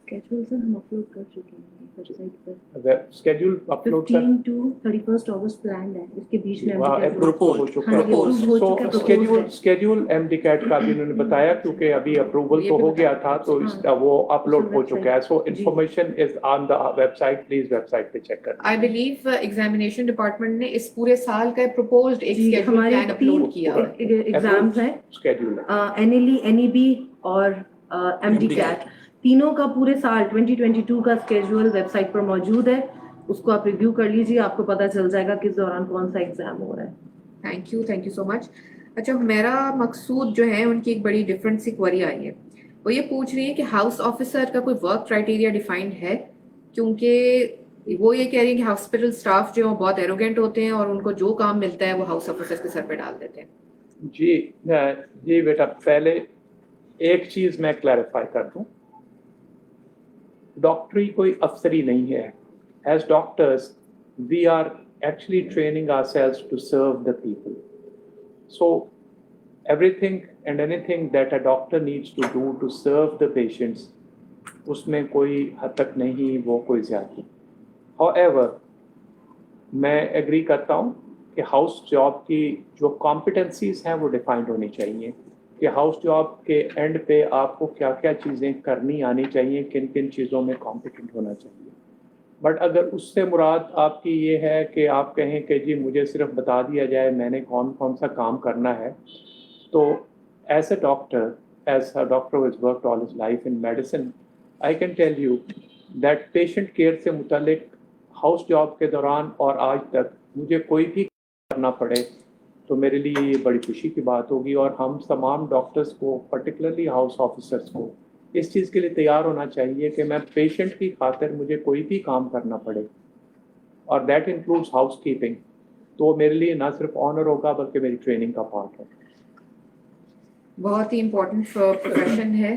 F: schedules हम upload कर चुके हैं. Website पर
A: schedule upload कर
F: 15 to 31st August plan है, इसके बीच में
A: approve हो चुका है।
F: Proposed हो चुका है,
A: तो
F: proposed
A: स्केड्यूल MDCAT का भी उन्होंने बताया, क्योंकि अभी अप्रूवल तो हो गया था, तो इसका वो अपलोड हो चुका है। सो information is on the website, please website पे चेक करें।
B: आई बिलीव एग्जामिनेशन डिपार्टमेंट ने इस पूरे साल का प्रपोज्ड एक
F: जी,
B: स्केड्यूल
F: हमारे
B: प्लान अपलोड किया है।
F: एग्जाम्स हैं,
A: स्केड्यूल
F: NLE, NEB और MDCAT, तीनों का पूरे साल 2022 का स्केड्यूल वेबसाइट पर मौजूद है, उसको आप रिव्यू कर लीजिए, आपको पता चल जाएगा किस दौरान कौन सा एग्जाम हो रहा है।
B: Thank you so much. अच्छा, मेरा मकसूद जो है उनकी एक बड़ी डिफरेंट सी क्वेरी आई है, वो ये पूछ रही है कि हाउस ऑफिसर का कोई वर्क क्राइटेरिया डिफाइंड है, क्योंकि वो ये कह रही है कि हॉस्पिटल स्टाफ जो है बहुत एरोगेंट होते हैं और उनको जो काम मिलता है वो हाउस ऑफिसर के सर पे डाल देते हैं।
A: जी बेटा, पहले एक चीज मैं क्लैरिफाई कर दूं, डॉक्टरी कोई अफसरी नहीं है। As doctors we are actually training ourselves to serve the people. So everything and anything that a doctor needs to do to serve the patients, उसमें कोई हद तक नहीं वो कोई ज़्यादती। However, मैं एग्री करता हूँ कि हाउस जॉब की जो कॉम्पिटेंसीज हैं वो डिफाइंड होनी चाहिए, कि हाउस जॉब के एंड पे आपको क्या क्या चीज़ें करनी आनी चाहिए, किन किन चीज़ों में कॉम्पिटेंट होना चाहिए। बट अगर उससे मुराद आपकी ये है कि आप कहें कि जी मुझे सिर्फ बता दिया जाए मैंने कौन कौन सा काम करना है, तो as a doctor who has worked all his life in medicine, I can tell you that patient care से मुतालिक हाउस जॉब के दौरान और आज तक मुझे कोई भी करना पड़े तो मेरे लिए ये बड़ी खुशी की बात होगी। और हम तमाम डॉक्टर्स को, पर्टिकुलरली हाउस ऑफिसर्स को, इस चीज़ के लिए तैयार होना चाहिए कि मैं पेशेंट की खातिर मुझे कोई भी काम करना पड़े, और दैट इंक्लूड्स हाउस कीपिंग, तो मेरे लिए ना सिर्फ ऑनर होगा बल्कि मेरी ट्रेनिंग का पार्ट है।
B: बहुत ही इम्पोर्टेंट प्रोफेशन है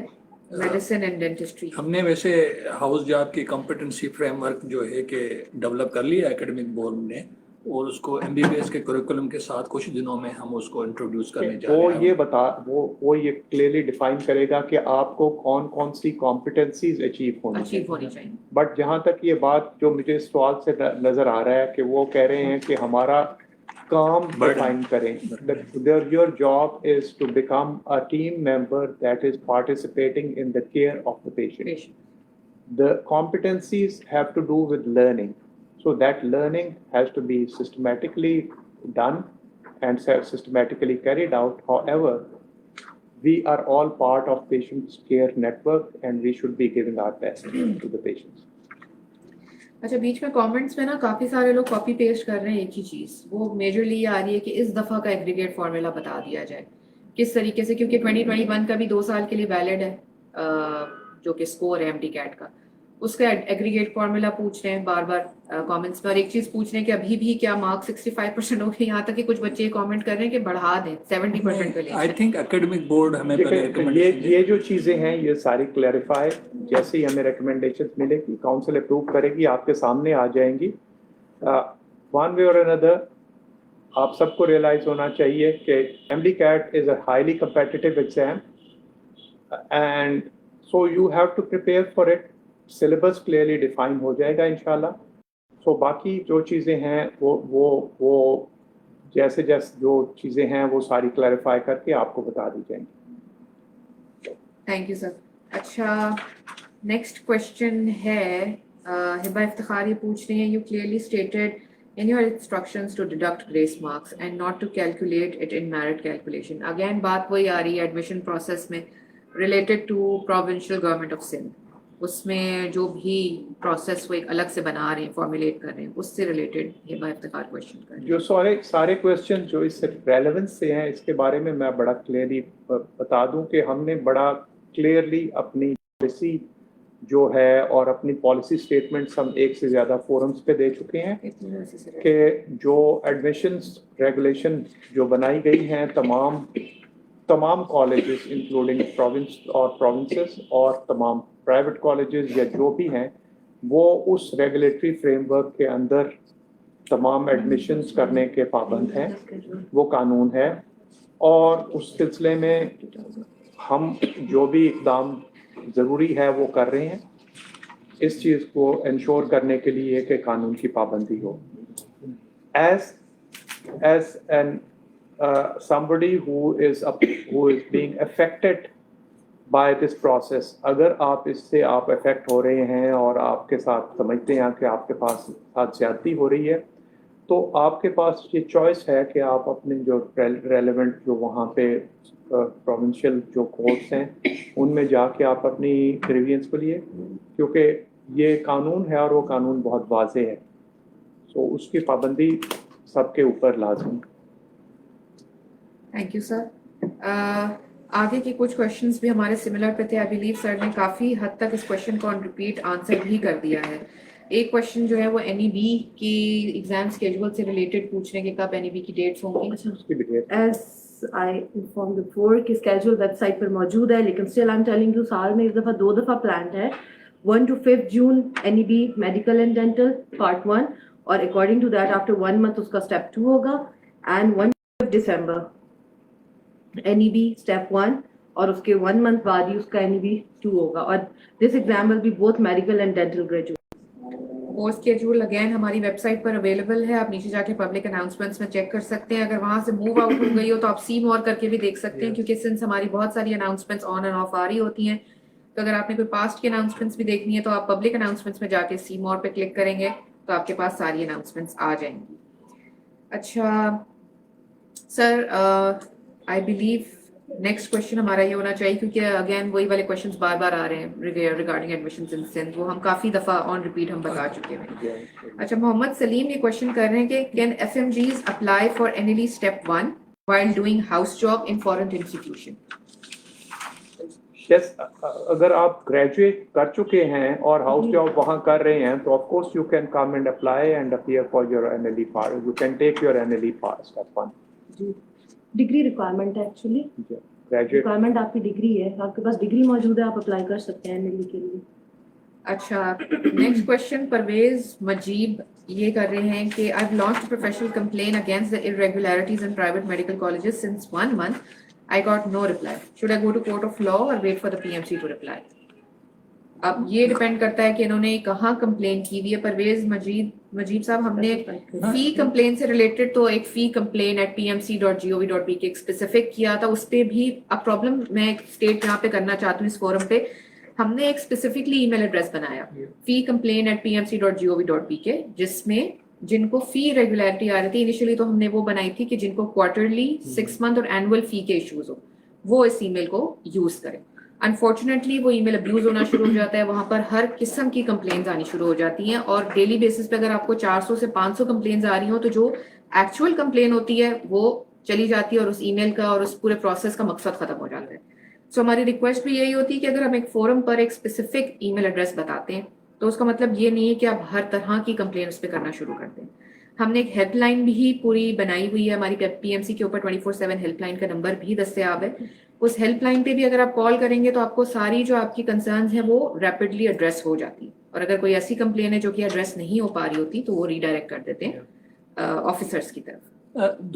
B: मेडिसिन एंड डेंटिस्ट्री।
C: हमने वैसे हाउस जॉब की कॉम्पिटेंसी फ्रेमवर्क जो है कि डेवलप कर लिया एकेडमिक बोर्ड ने, और उसको MBBS के करिकुलम के साथ कुछ दिनों में हम उसको इंट्रोड्यूस करने जा रहे हैं।
A: वो ये क्लियरली डिफाइन करेगा कि आपको कौन कौन सी कॉम्पिटेंसीज अचीव होनी चाहिए। बट जहाँ तक ये बात जो मुझे सवाल से नजर आ रहा है कि वो कह रहे हैं कि हमारा काम डिफाइन करें, your job is to become a team member that is participating in the care of the patient. The competencies have to do with learning, so that learning has to be systematically done and systematically carried out. However, we are all part of patient's care network and we should be giving our best to the patients.
B: अच्छा, बीच में comments में ना काफ़ी सारे लोग copy paste कर रहे हैं एक ही चीज़, वो मेजरली ये आ रही है कि इस दफ़ा का एग्रीगेट फार्मूला बता दिया जाए किस तरीके से, क्योंकि 2021 का भी 2 साल के लिए वैलिड है, जो कि स्कोर है MDCAT का, उसका एग्रीगेट फार्मूला पूछ रहे हैं बार बार कमेंट्स में। और एक चीज़ पूछ रहे हैं कि अभी भी क्या मार्क्स 65% हो गए, यहाँ तक कि कुछ बच्चे कमेंट कर रहे हैं कि बढ़ा दें 70% पे ले।
C: आई थिंक एकेडमिक बोर्ड हमें
A: ये जो चीज़ें हैं ये सारी क्लैरिफाई, जैसे ही हमें रिकमेंडेशन मिलेगी काउंसिल अप्रूव करेगी, आपके सामने आ जाएंगी। वन वे और अनदर आप सबको रियलाइज होना चाहिए कि MDCAT is a highly competitive exam and so you have to prepare for it. Syllabus clearly define हो जाएगा इंशाल्लाह। सो बाकी जो चीज़ें हैं वो जैसे जो चीज़ें हैं वो सारी क्लैरिफाई करके आपको बता दी जाएंगी।
B: Thank you sir. अच्छा, नेक्स्ट क्वेश्चन है हिबा इफ्तिखार, ये पूछ रही हैं, you clearly stated in your instructions to deduct grace marks and not to calculate it in merit calculation. Again बात वही आ रही है एडमिशन प्रोसेस में related to provincial government of Sindh, उसमें जो भी प्रोसेस वो एक अलग से बना रहे हैं, फॉर्मुलेट कर रहे हैं, उससे रिलेटेड हिबा इफ्तिखार क्वेश्चन कर रहे हैं।
A: जो सारे क्वेश्चन जो इस रेलेवेंस से हैं इसके बारे में मैं बड़ा क्लियरली बता दूं कि हमने बड़ा क्लियरली अपनी पॉलिसी जो है और अपनी पॉलिसी स्टेटमेंट्स हम एक से ज़्यादा फोरम्स पे दे चुके हैं कि जो एडमिशन्स रेगुलेशन जो बनाई गई हैं तमाम कॉलेजेस इंक्लूडिंग प्रोविंसेस और तमाम प्राइवेट कॉलेजेस या जो भी हैं वो उस रेगुलेटरी फ्रेमवर्क के अंदर तमाम एडमिशन्स करने के पाबंद हैं, वो कानून है। और उस सिलसिले में हम जो भी इक़दाम ज़रूरी है वो कर रहे हैं। इस चीज़ को इंश्योर करने के लिए कि कानून की पाबंदी हो. As an somebody who is being affected by this process, अगर आप इससे आप affect हो रहे हैं और आपके साथ समझते हैं कि आपके पास साथ ज्यादती हो रही है, तो आपके पास ये चॉइस है कि आप अपने जो रेलेवेंट जो वहाँ पे प्रोविंशियल जो कोर्ट्स हैं उनमें जाके आप अपनी ग्रीवियंस को लिए, क्योंकि ये कानून है और वो कानून बहुत वाज़ेह है, तो उसकी पाबंदी सबके ऊपर लाजमी.
B: Thank you sir. आगे के कुछ क्वेश्चंस भी हमारे सिमिलर पे थे. आई बिलीव सर ने काफ़ी हद तक इस क्वेश्चन को ऑन रिपीट आंसर भी कर दिया है. एक क्वेश्चन जो है वो NEB की एग्जाम स्केड्यूल से रिलेटेड पूछ रहे हैं कि कब NEB की डेट्स होंगी.
A: उसकी भी date
F: As I informed before कि schedule वेबसाइट पर मौजूद है, लेकिन still I'm telling you साल में इस दफ़ा 2 दफ़ा planned है. 1 to 5th June NEB Medical and Dental Part 1, और according to that after 1 month उसका Step 2 होगा, and 1 December NEB Step 1, और उसके 1 month बाद ही उसका NEB 2 होगा. और this exam will be both medical and dental graduate.
B: वो स्केड्यूल अगेन हमारी वेबसाइट पर अवेलेबल है. आप नीचे जाके पब्लिक अनाउंसमेंट्स में चेक कर सकते हैं. अगर वहां से मूव आउट हो गई हो तो आप सी मोर करके भी देख सकते हैं, क्योंकि सिंस हमारी बहुत सारी अनाउंसमेंट्स ऑन एंड ऑफ आ रही होती हैं, तो अगर आपने कोई पास्ट की अनाउंसमेंट्स भी देखनी है तो आप पब्लिक अनाउंसमेंट्स में जाके सी मोर पे क्लिक करेंगे तो आपके पास सारी अनाउंसमेंट्स आ जाएंगी. अच्छा sir, I believe next question हमारा ये होना चाहिए, क्योंकि अगेन वही वाले क्वेश्चंस बार बार आ रहे हैं रिगार्डिंग एडमिशंस इन सिंध. वो हम काफ़ी दफ़ा ऑन रिपीट हम बता चुके हैं. अच्छा, मोहम्मद सलीम ये क्वेश्चन कर रहे हैं कि can FMGs apply for NLE Step 1 while doing house job in foreign institution?
A: Yes, अगर आप ग्रेजुएट कर चुके हैं और हाउस जॉब वहाँ कर रहे हैं तो of course you can come and apply and appear for your NLE part. You can take your NLE part Step 1.
F: Ji, degree requirement है एक्चुअली.
A: ग्रेजुएट
F: रिक्वायरमेंट आपकी डिग्री है, आपके पास डिग्री मौजूद है, आप अप्लाई कर सकते हैं NLE के लिए.
B: अच्छा, नेक्स्ट क्वेश्चन परवेज मजीब ये कर रहे हैं कि I have launched professional complain against the irregularities in private medical colleges since 1 month. I got no reply. Should I go to court of law or wait for the PMC to reply? अब ये depend करता है कि इन्होंने कहाँ complain की हुई है. परवेज मजीब साहब, हमने फी कंप्लेन से रिलेटेड तो एक फी कंप्लेन at pmc.gov.pk एक स्पेसिफिक किया था. उस पर भी अब प्रॉब्लम मैं एक स्टेट यहाँ पे करना चाहती हूँ इस फोरम पे. हमने एक स्पेसिफिकली ईमेल एड्रेस बनाया फी कंप्लेन at pmc.gov.pk, जिसमें जिनको फी रेगुलरिटी आ रही थी इनिशियली तो हमने वो बनाई थी कि जिनको क्वार्टरली 6 month और एनुअल फी के इश्यूज हो वो इस ईमेल को यूज करें. अनफॉर्चुनेटली वो ईमेल अब्यूज होना शुरू हो जाता है, वहां पर हर किस्म की कंप्लेंट्स आनी शुरू हो जाती हैं और डेली बेसिस पे अगर आपको 400 से 500 कंप्लेंट्स आ रही हो तो जो एक्चुअल कंप्लेन होती है वो चली जाती है और उस ईमेल का और उस पूरे प्रोसेस का मकसद खत्म हो जाता है. सो हमारी रिक्वेस्ट भी यही होती है कि अगर हम एक फोरम पर एक स्पेसिफिक ईमेल एड्रेस बताते हैं तो उसका मतलब ये नहीं है कि आप हर तरह की कंप्लेन उस पर करना शुरू कर दें. हमने एक हेल्पलाइन भी पूरी बनाई हुई है, हमारी PMC के ऊपर 24/7 हेल्पलाइन का नंबर भी दस्तयाब है. उस हेल्पलाइन पे भी अगर आप कॉल करेंगे तो आपको सारी जो आपकी कंसर्न्स हैं वो रैपिडली एड्रेस हो जाती है, और अगर कोई ऐसी कंप्लेन है जो कि एड्रेस नहीं हो पा रही होती तो वो रीडायरेक्ट कर देते हैं ऑफिसर्स की तरफ.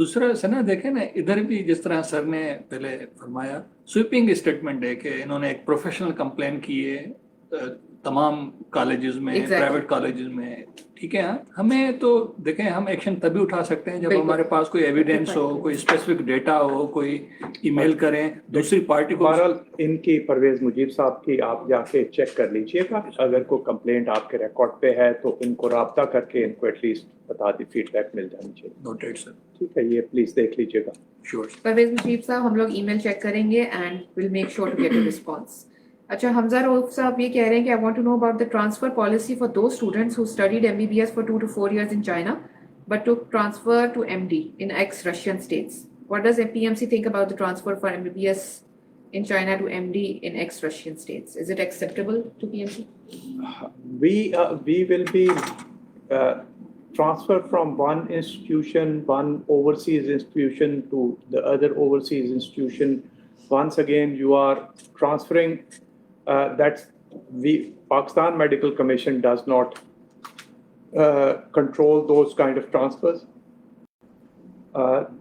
C: दूसरा सना देखें ना, इधर भी जिस तरह सर ने पहले फरमाया स्वीपिंग स्टेटमेंट है कि इन्होंने एक प्रोफेशनल कंप्लेन की है तमाम कॉलेजेस में, प्राइवेट कॉलेजेस में. ठीक है, हमें तो देखें हम एक्शन तभी उठा सकते हैं जब हमारे पास कोई एविडेंस हो, कोई स्पेसिफिक डेटा हो, कोई ईमेल करें दूसरी पार्टी को.
A: बहरहाल इनकी परवेज मुजीब साहब की आप जाके चेक कर लीजिएगा. अगर कोई कंप्लेंट आपके रिकॉर्ड पे है तो इनको राब्ता करके इनको एटलीस्ट बता दी फीडबैक मिल जानी चाहिए.
C: Noted sir.
A: ठीक है, ये प्लीज देख लीजिएगा.
C: श्योर.
B: परवेज मुजीब साहब, हम लोग ईमेल चेक करेंगे and will make sure to get a response. अच्छा, हमजा रऊफ साहब ये कह रहे हैं कि I want to know about the transfer policy for those students who studied MBBS for 2 to 4 years in China but took transfer to MD in ex-Russian states. What does PMC think about the transfer for MBBS in China to MD in ex-Russian states? Is it acceptable to PMC?
A: We will be transfer from one institution, one overseas institution to the other overseas institution. Once again, you are transferring. Pakistan Medical Commission does not control those kind of transfers.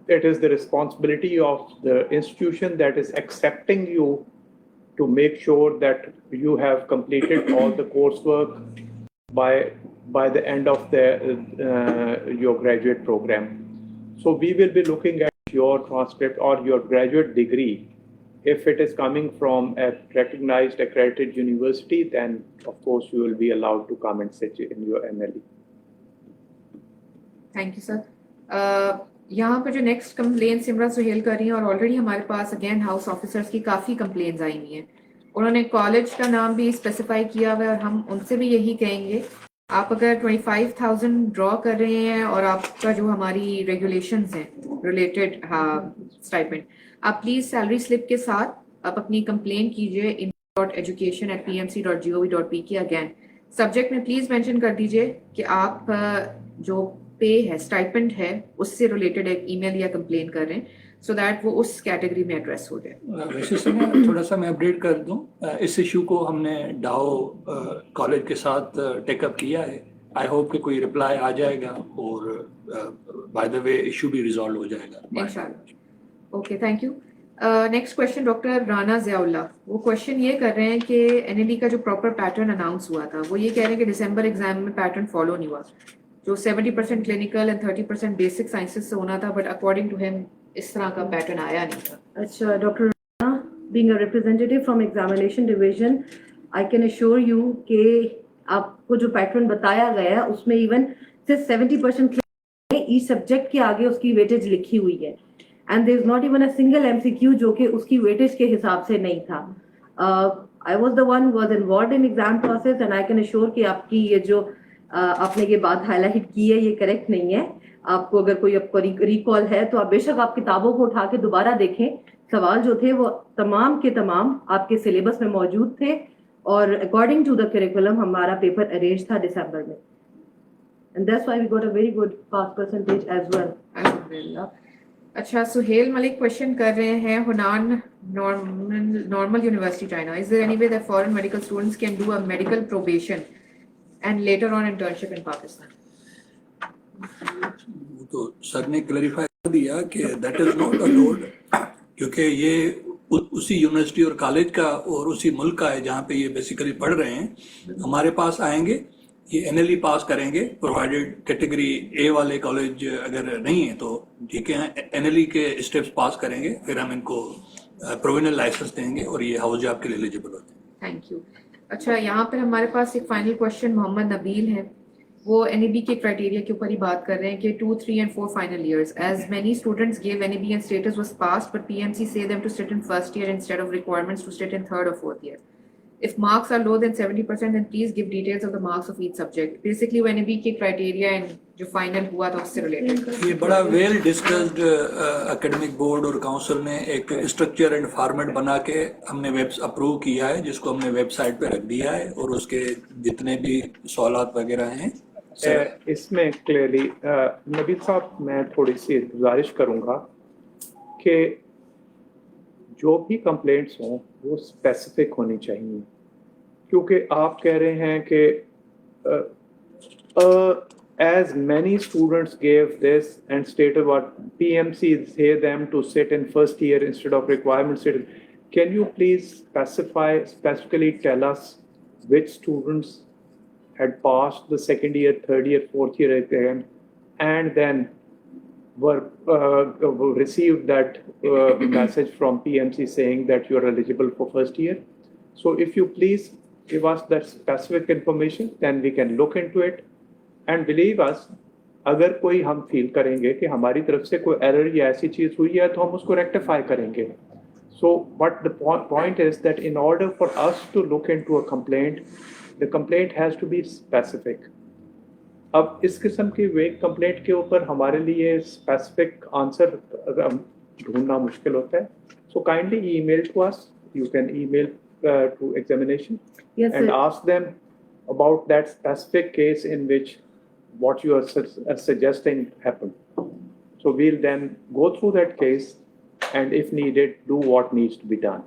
A: It is the responsibility of the institution that is accepting you to make sure that you have completed all the coursework by the end of your graduate program. So we will be looking at your transcript or your graduate degree. If it is coming from a recognized accredited university, then of course you will be allowed to come and sit in your NLE.
B: Thank you sir. यहाँ पर जो next complain सिमरन सुहेल कर रही हैं, और already हमारे पास again house officers की काफ़ी कंप्लेन्स आई हुई हैं. उन्होंने कॉलेज का नाम भी स्पेसिफाई किया हुआ है और हम उनसे भी यही कहेंगे, आप अगर 25,000 ड्रॉ कर रहे हैं और आपका जो हमारी रेगुलेशंस हैं रिलेटेड स्टाइपेंड, आप प्लीज़ सैलरी स्लिप के साथ आप अपनी कंप्लेन कीजिए in.education@pmc.gov.pk. अगेन सब्जेक्ट में प्लीज़ मेंशन कर दीजिए कि आप जो पे है, स्टाइपेंड है, उससे रिलेटेड एक ईमेल या कंप्लेन कर रहे हैं, सो दैट वो उस कैटेगरी में एड्रेस हो जाए.
C: वैसे से मैं थोड़ा सा मैं अपडेट कर दूं, इस इशू को हमने डाओ कॉलेज के साथ टेकअप किया है. आई होप कि कोई रिप्लाई आ जाएगा और बाय द वे इशू भी रिजॉल्व हो जाएगा
B: इंशाल्लाह. Okay, thank you. Next question doctor Rana Ziaullah. वो क्वेश्चन ये कर रहे हैं कि एनएलई का जो प्रॉपर पैटर्न अनाउंस हुआ था, वो ये कह रहे हैं कि दिसंबर एग्जाम में पैटर्न फॉलो नहीं हुआ, जो 70% क्लिनिकल एंड 30% बेसिक साइंसेस से होना था, बट अकॉर्डिंग टू हिम इस तरह का पैटर्न आया नहीं था.
F: अच्छा, doctor Rana, being a representative from examination division, I can assure you कि आपको जो पैटर्न बताया गया है उसमें इवन सिर्फ 70% ईच सब्जेक्ट के आगे उसकी वेटेज लिखी हुई है, and there is not even a single MCQ जो कि उसकी वेटेज के हिसाब से नहीं था. I was the one who was involved in exam process, and I can assure कि आपकी ये जो आपने ये बात हाईलाइट की है ये करेक्ट नहीं है. आपको अगर कोई आपको रिकॉल है तो आप बेशक आप किताबों को उठा के दोबारा देखें. सवाल जो थे वो तमाम के तमाम आपके सिलेबस में मौजूद थे और अकॉर्डिंग टू द करिकुलम हमारा पेपर अरेंज था दिसंबर में, and that's why we got a very good pass percentage as well.
B: अल्हम्दुलिल्लाह. अच्छा, सुहेल मलिक क्वेश्चन कर रहे हैं, Hunan normal university China, is there any way that foreign medical students can do a medical probation and letter on internship in Pakistan?
C: तो sir ने clarify कर दिया कि दैट इज नॉट अलाउड, क्योंकि ये उसी यूनिवर्सिटी और कॉलेज का और उसी मुल्क का है जहाँ पे ये बेसिकली पढ़ रहे हैं. हमारे पास आएंगे, ये एनएलई पास करेंगे, प्रोवाइडेड कैटेगरी ए वाले कॉलेज अगर नहीं है तो ठीक है, एनएलई के स्टेप्स पास करेंगे, फिर हम इनको प्रोविजनल लाइसेंस देंगे और ये हाउस जॉब के लिए एलिजिबल होते हैं.
B: Thank you. अच्छा, यहाँ पर हमारे पास एक फाइनल क्वेश्चन मोहम्मद नबील है. वो एनईबी के क्राइटेरिया के ऊपर ही बात कर रहे हैं कि 2, 3 and 4 final years, as many students give NEB and status was passed, but PMC say them to sit in first year instead of requirements to sit in third और fourth year. If marks are lower than 70%, then please give details of the marks of each subject. Basically, वो NAB के criteria and जो final हुआ था उससे related.
C: ये बड़ा well discussed academic board और काउंसिल ने एक स्ट्रक्चर एंड फॉर्मेट बना के हमने अप्रूव किया है, जिसको हमने वेबसाइट पे रख दिया है, और उसके जितने भी सवालात वगैरह हैं
A: इसमें क्लियरली नबील साहब मैं थोड़ी सी गुजारिश करूंगा कि जो भी कंप्लेंट्स हों वो स्पेसिफिक होनी चाहिए, क्योंकि आप कह रहे हैं कि as many students gave this and stated what PMC say them to sit in first year instead of requirement sit. Can you please specifically tell us which students had passed the second year, third year, fourth year exam and then were received that message from PMC saying that you are eligible for first year? So if you please give us that specific information, then we can look into it. And believe us, अगर कोई हम feel करेंगे कि हमारी तरफ से कोई error या ऐसी चीज़ हुई है तो हम उसको रेक्टिफाई करेंगे. So but the point is that in order for us to look into a complaint, the complaint has to be specific. अब इस किस्म की वेग कंप्लेंट के ऊपर हमारे लिए स्पेसिफिक आंसर ढूंढना मुश्किल होता है. So kindly email to us. You can email to examination and ask them about that specific case in which what you are suggesting happened. So we'll then go through that case and if needed do what needs to be done.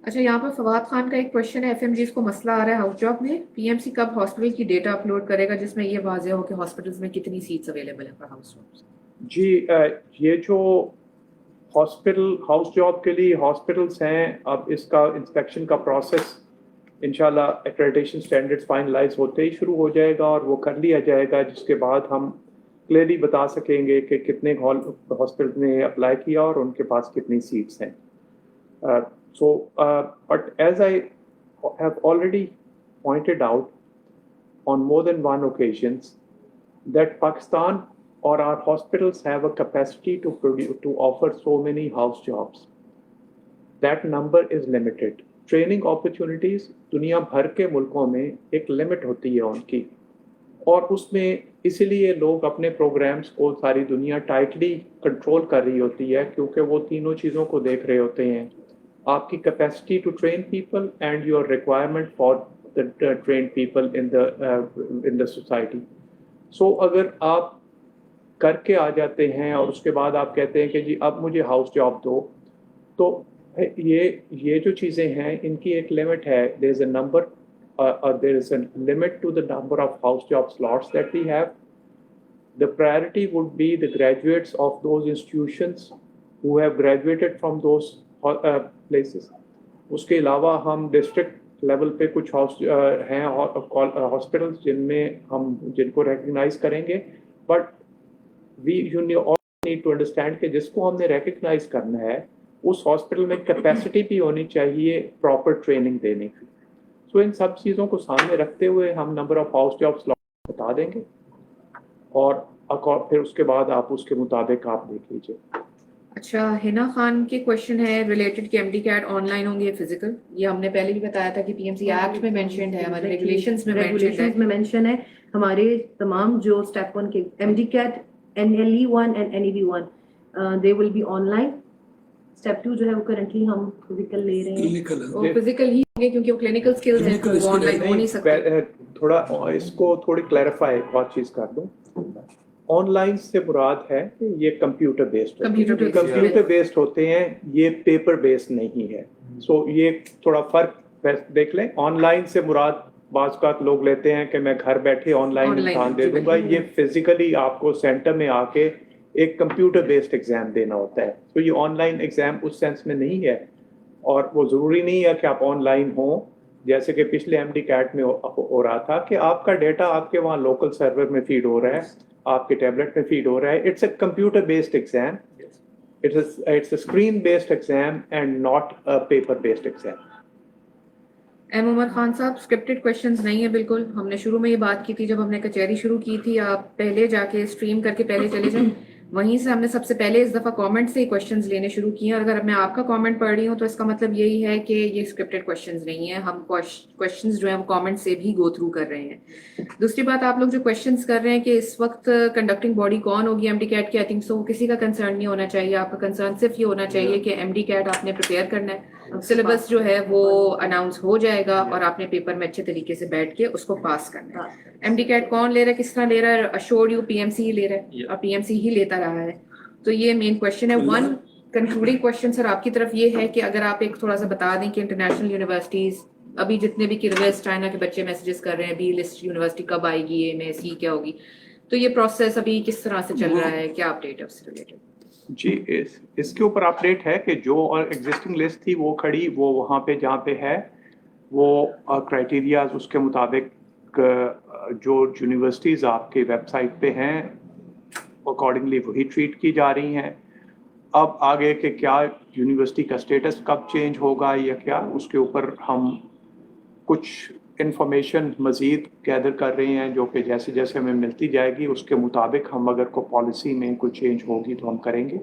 B: अच्छा, यहाँ पर फवाद खान का एक question है, FMGs को मसला आ रहा है हाउस जॉब में, पीएमसी कब हॉस्पिटल की डेटा अपलोड करेगा जिसमें ये वाज़ेह हो कि हॉस्पिटल्स में कितनी सीट्स अवेलेबल है फॉर हाउस जॉब्स?
A: जी, ये जो हॉस्पिटल हाउस जॉब के लिए हॉस्पिटल्स हैं, अब इसका इंस्पेक्शन का प्रोसेस इंशाल्लाह एक्रेडिटेशन स्टैंडर्ड्स फाइनलाइज होते ही शुरू हो जाएगा और वो कर लिया जाएगा, जिसके बाद हम क्लियरली बता सकेंगे कि कितने हॉस्पिटल ने अप्लाई किया और उनके पास कितनी सीट्स हैं. But as I have already pointed out on more than one occasions that Pakistan or our hospitals have a capacity to offer so many house jobs. That number is limited. Training opportunities दुनिया भर के मुल्कों में एक limit होती है उनकी, और उसमें इसीलिए लोग अपने प्रोग्राम्स को सारी दुनिया टाइटली कंट्रोल कर रही होती है, क्योंकि वो तीनों चीज़ों को देख रहे होते हैं, आपकी capacity to train people and your requirement for the train people in the society. So अगर आप करके आ जाते हैं और उसके बाद आप कहते हैं कि जी अब मुझे हाउस जॉब दो, तो ये जो चीज़ें हैं इनकी एक लिमिट है. There is a limit to the number of house job slots that we have. The priority would be the graduates of those institutions who have graduated from those places. उसके अलावा हम डिस्ट्रिक्ट लेवल पे कुछ हैं hospitals जिनको recognise करेंगे, but you need to understand कि जिसको हमने रिकग्नाइज करना है उस हॉस्पिटल में कैपेसिटी भी होनी चाहिए प्रॉपर ट्रेनिंग देने की. सो इन सब चीज़ों को सामने रखते हुए हम number of house job slot बता देंगे और फिर उसके बाद आप उसके मुताबिक आप देख लीजिए.
B: अच्छा, हिना खान के क्वेश्चन है रिलेटेड कि एमडी कैट ऑनलाइन होंगे या फिजिकल. ये हमने पहले भी बताया था कि पीएमसी एक्ट में मेंशन्ड है, हमारे रेगुलेशंस में मेंशन्ड है.
F: हमारे तमाम जो स्टेप 1 के MDCAT NLE1 and NEB1 they will be online. Step 2 जो है वो करंटली हम फिजिकल ले रहे हैं.
B: वो फिजिकल ही होंगे क्योंकि वो क्लिनिकल स्किल्स हैं, वो ऑनलाइन हो नहीं सकते.
A: थोड़ा इसको थोड़ी क्लैरिफाई एक और चीज़ कर दूं. ऑनलाइन से मुराद है कि ये कंप्यूटर बेस्ड होते हैं, ये पेपर बेस्ड नहीं है. सो ये थोड़ा फर्क देख लें. ऑनलाइन से मुराद बाज़ का लोग लेते हैं कि मैं घर बैठे ऑनलाइन इम्तिहान दे दूंगा. ये फिजिकली आपको सेंटर में आके एक कंप्यूटर बेस्ड एग्जाम देना होता है. तो ये ऑनलाइन एग्जाम उस सेंस में नहीं है, और वो ज़रूरी नहीं है कि आप ऑनलाइन हो, जैसे कि पिछले एमडी कैट में हो रहा था कि आपका डेटा आपके वहाँ लोकल सर्वर में फीड हो रहा है, आपके टैबलेट में फीड हो रहा है. It's a computer based exam, it's a screen based exam and not a paper based exam.
B: M Umar Khan साहब, स्क्रिप्टेड क्वेश्चंस नहीं है बिल्कुल. हमने शुरू में ये बात की थी जब हमने कचहरी शुरू की थी, आप पहले जाके स्ट्रीम करके पहले चले जाएं. वहीं से हमने सबसे पहले इस दफ़ा कमेंट से ही क्वेश्चंस लेने शुरू किए हैं, और अगर मैं आपका कमेंट पढ़ रही हूँ तो इसका मतलब यही है कि ये स्क्रिप्टेड क्वेश्चंस नहीं है. हम क्वेश्चंस जो है हम कमेंट से भी गो थ्रू कर रहे हैं. दूसरी बात, आप लोग जो क्वेश्चंस कर रहे हैं कि इस वक्त कंडक्टिंग बॉडी कौन होगी एमडी कैट की, आई थिंक सो किसी का कंसर्न नहीं होना चाहिए. आपका कंसर्न सिर्फ ये होना चाहिए कि एमडी कैट आपने प्रिपेयर करना है, सिलेबस जो है वो अनाउंस हो जाएगा और आपने पेपर में अच्छे तरीके से बैठ के उसको पास करना है. एमडी कैट कौन ले रहा है, किस तरह ले रहा है, अश्योर्ड यू पीएमसी ही ले रहा है और पीएमसी ही लेता रहा है. तो ये मेन क्वेश्चन है. वन कंक्लूडिंग क्वेश्चन सर आपकी तरफ ये है कि अगर आप एक थोड़ा सा बता दें कि इंटरनेशनल यूनिवर्सिटीज अभी जितने भी किर्गिज़ चाइना के बच्चे मैसेजेस कर रहे हैं बी लिस्ट यूनिवर्सिटी कब आएगी, ए में सी क्या होगी, तो ये प्रोसेस अभी किस तरह से चल रहा है, क्या अपडेट है उससे रिलेटेड?
A: जी, इसके ऊपर अपडेट है कि जो एग्जिस्टिंग लिस्ट थी वो खड़ी, वो वहाँ पे जहाँ पे है वो क्राइटेरियाज उसके मुताबिक जो यूनिवर्सिटीज़ आपके वेबसाइट पे हैं अकॉर्डिंगली वही ट्रीट की जा रही हैं. अब आगे के क्या यूनिवर्सिटी का स्टेटस कब चेंज होगा या क्या, उसके ऊपर हम कुछ इंफॉर्मेशन मज़ीद गैदर कर रहे हैं, जो कि जैसे जैसे हमें मिलती जाएगी उसके मुताबिक हम अगर को पॉलिसी में कोई चेंज होगी तो हम करेंगे.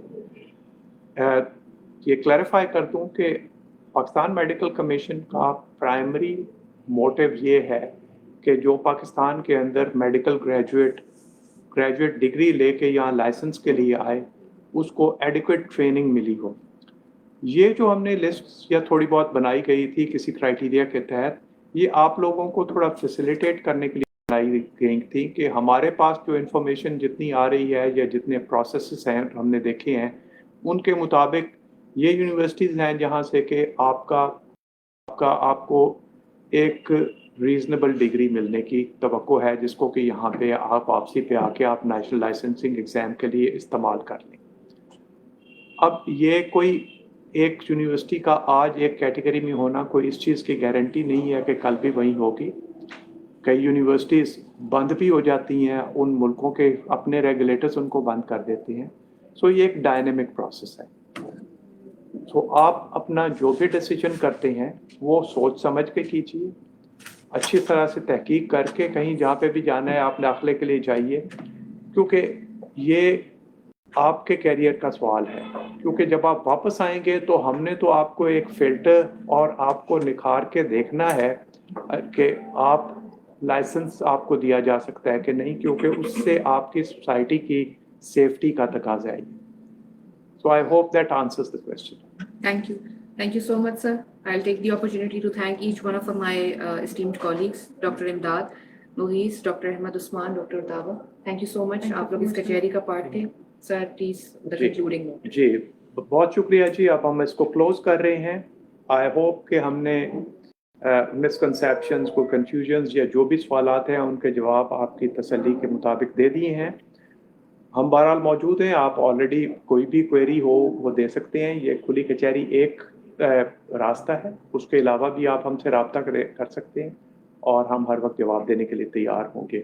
A: ये क्लैरिफाई कर दूं कि पाकिस्तान मेडिकल कमीशन का प्राइमरी मोटिव ये है कि जो पाकिस्तान के अंदर मेडिकल ग्रेजुएट डिग्री लेके यहाँ लाइसेंस के लिए आए उसको एडिक्वेट ट्रेनिंग मिली हो. ये जो हमने लिस्ट या थोड़ी बहुत बनाई गई थी किसी क्राइटेरिया के तहत, ये आप लोगों को थोड़ा फैसिलिटेट करने के लिए बनाई गई थी कि हमारे पास जो इन्फॉर्मेशन जितनी आ रही है या जितने प्रोसेसेस हैं हमने देखे हैं उनके मुताबिक ये यूनिवर्सिटीज़ हैं जहाँ से कि आपको एक रीजनेबल डिग्री मिलने की तवक्को है, जिसको कि यहाँ पे आप वापसी पे आके आप नेशनल लाइसेंसिंग एग्ज़ाम के लिए इस्तेमाल कर लें. अब ये कोई एक यूनिवर्सिटी का आज एक कैटेगरी में होना कोई इस चीज़ की गारंटी नहीं है कि कल भी वही होगी. कई यूनिवर्सिटीज़ बंद भी हो जाती हैं, उन मुल्कों के अपने रेगुलेटर्स उनको बंद कर देते हैं. सो ये एक डायनेमिक प्रोसेस है. सो आप अपना जो भी डिसीजन करते हैं वो सोच समझ के कीजिए, अच्छी तरह से तहकीक करके कहीं जहाँ पे भी जाना है आप दाखिले के लिए जाइए, क्योंकि ये आपके कैरियर का सवाल है. क्योंकि जब आप वापस आएंगे तो हमने तो आपको एक फ़िल्टर और आपको निखार के देखना है कि आप लाइसेंस आपको दिया जा सकता है कि नहीं, क्योंकि उससे आपकी सोसाइटी की सेफ्टी का तकाजा है. So I hope that answers the question.
B: Thank you. Thank you so much, sir. I'll take the opportunity to thank each one of my esteemed colleagues, Dr. Imdad, Muhis, Dr. Ahmad Usman, Dr. Dawa. Thank you so much. आप लोग इस कचहरी का part थे. Sir, please, the
A: ji.
B: concluding note.
A: जी, बहुत शुक्रिया जी. अब हम इसको क्लोज कर रहे हैं. आई होप कि हमने मिसकंसेप्शंस को कंफ्यूजन्स या जो भी सवालात हैं उनके जवाब आपकी तसल्ली के मुताबिक दे दिए हैं. हम बहरहाल मौजूद हैं. आप ऑलरेडी कोई भी क्वेरी हो वो दे सकते हैं. ये खुली कचहरी एक रास्ता है, उसके अलावा भी आप हमसे रब्ता कर सकते हैं और हम हर वक्त जवाब देने के लिए तैयार होंगे.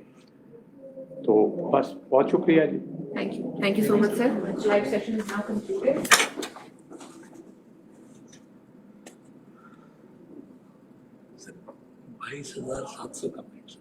A: तो बस बहुत शुक्रिया जी.
B: Thank you. Thank you so much, sir. Live session is now concluded.
C: 22,700 comments.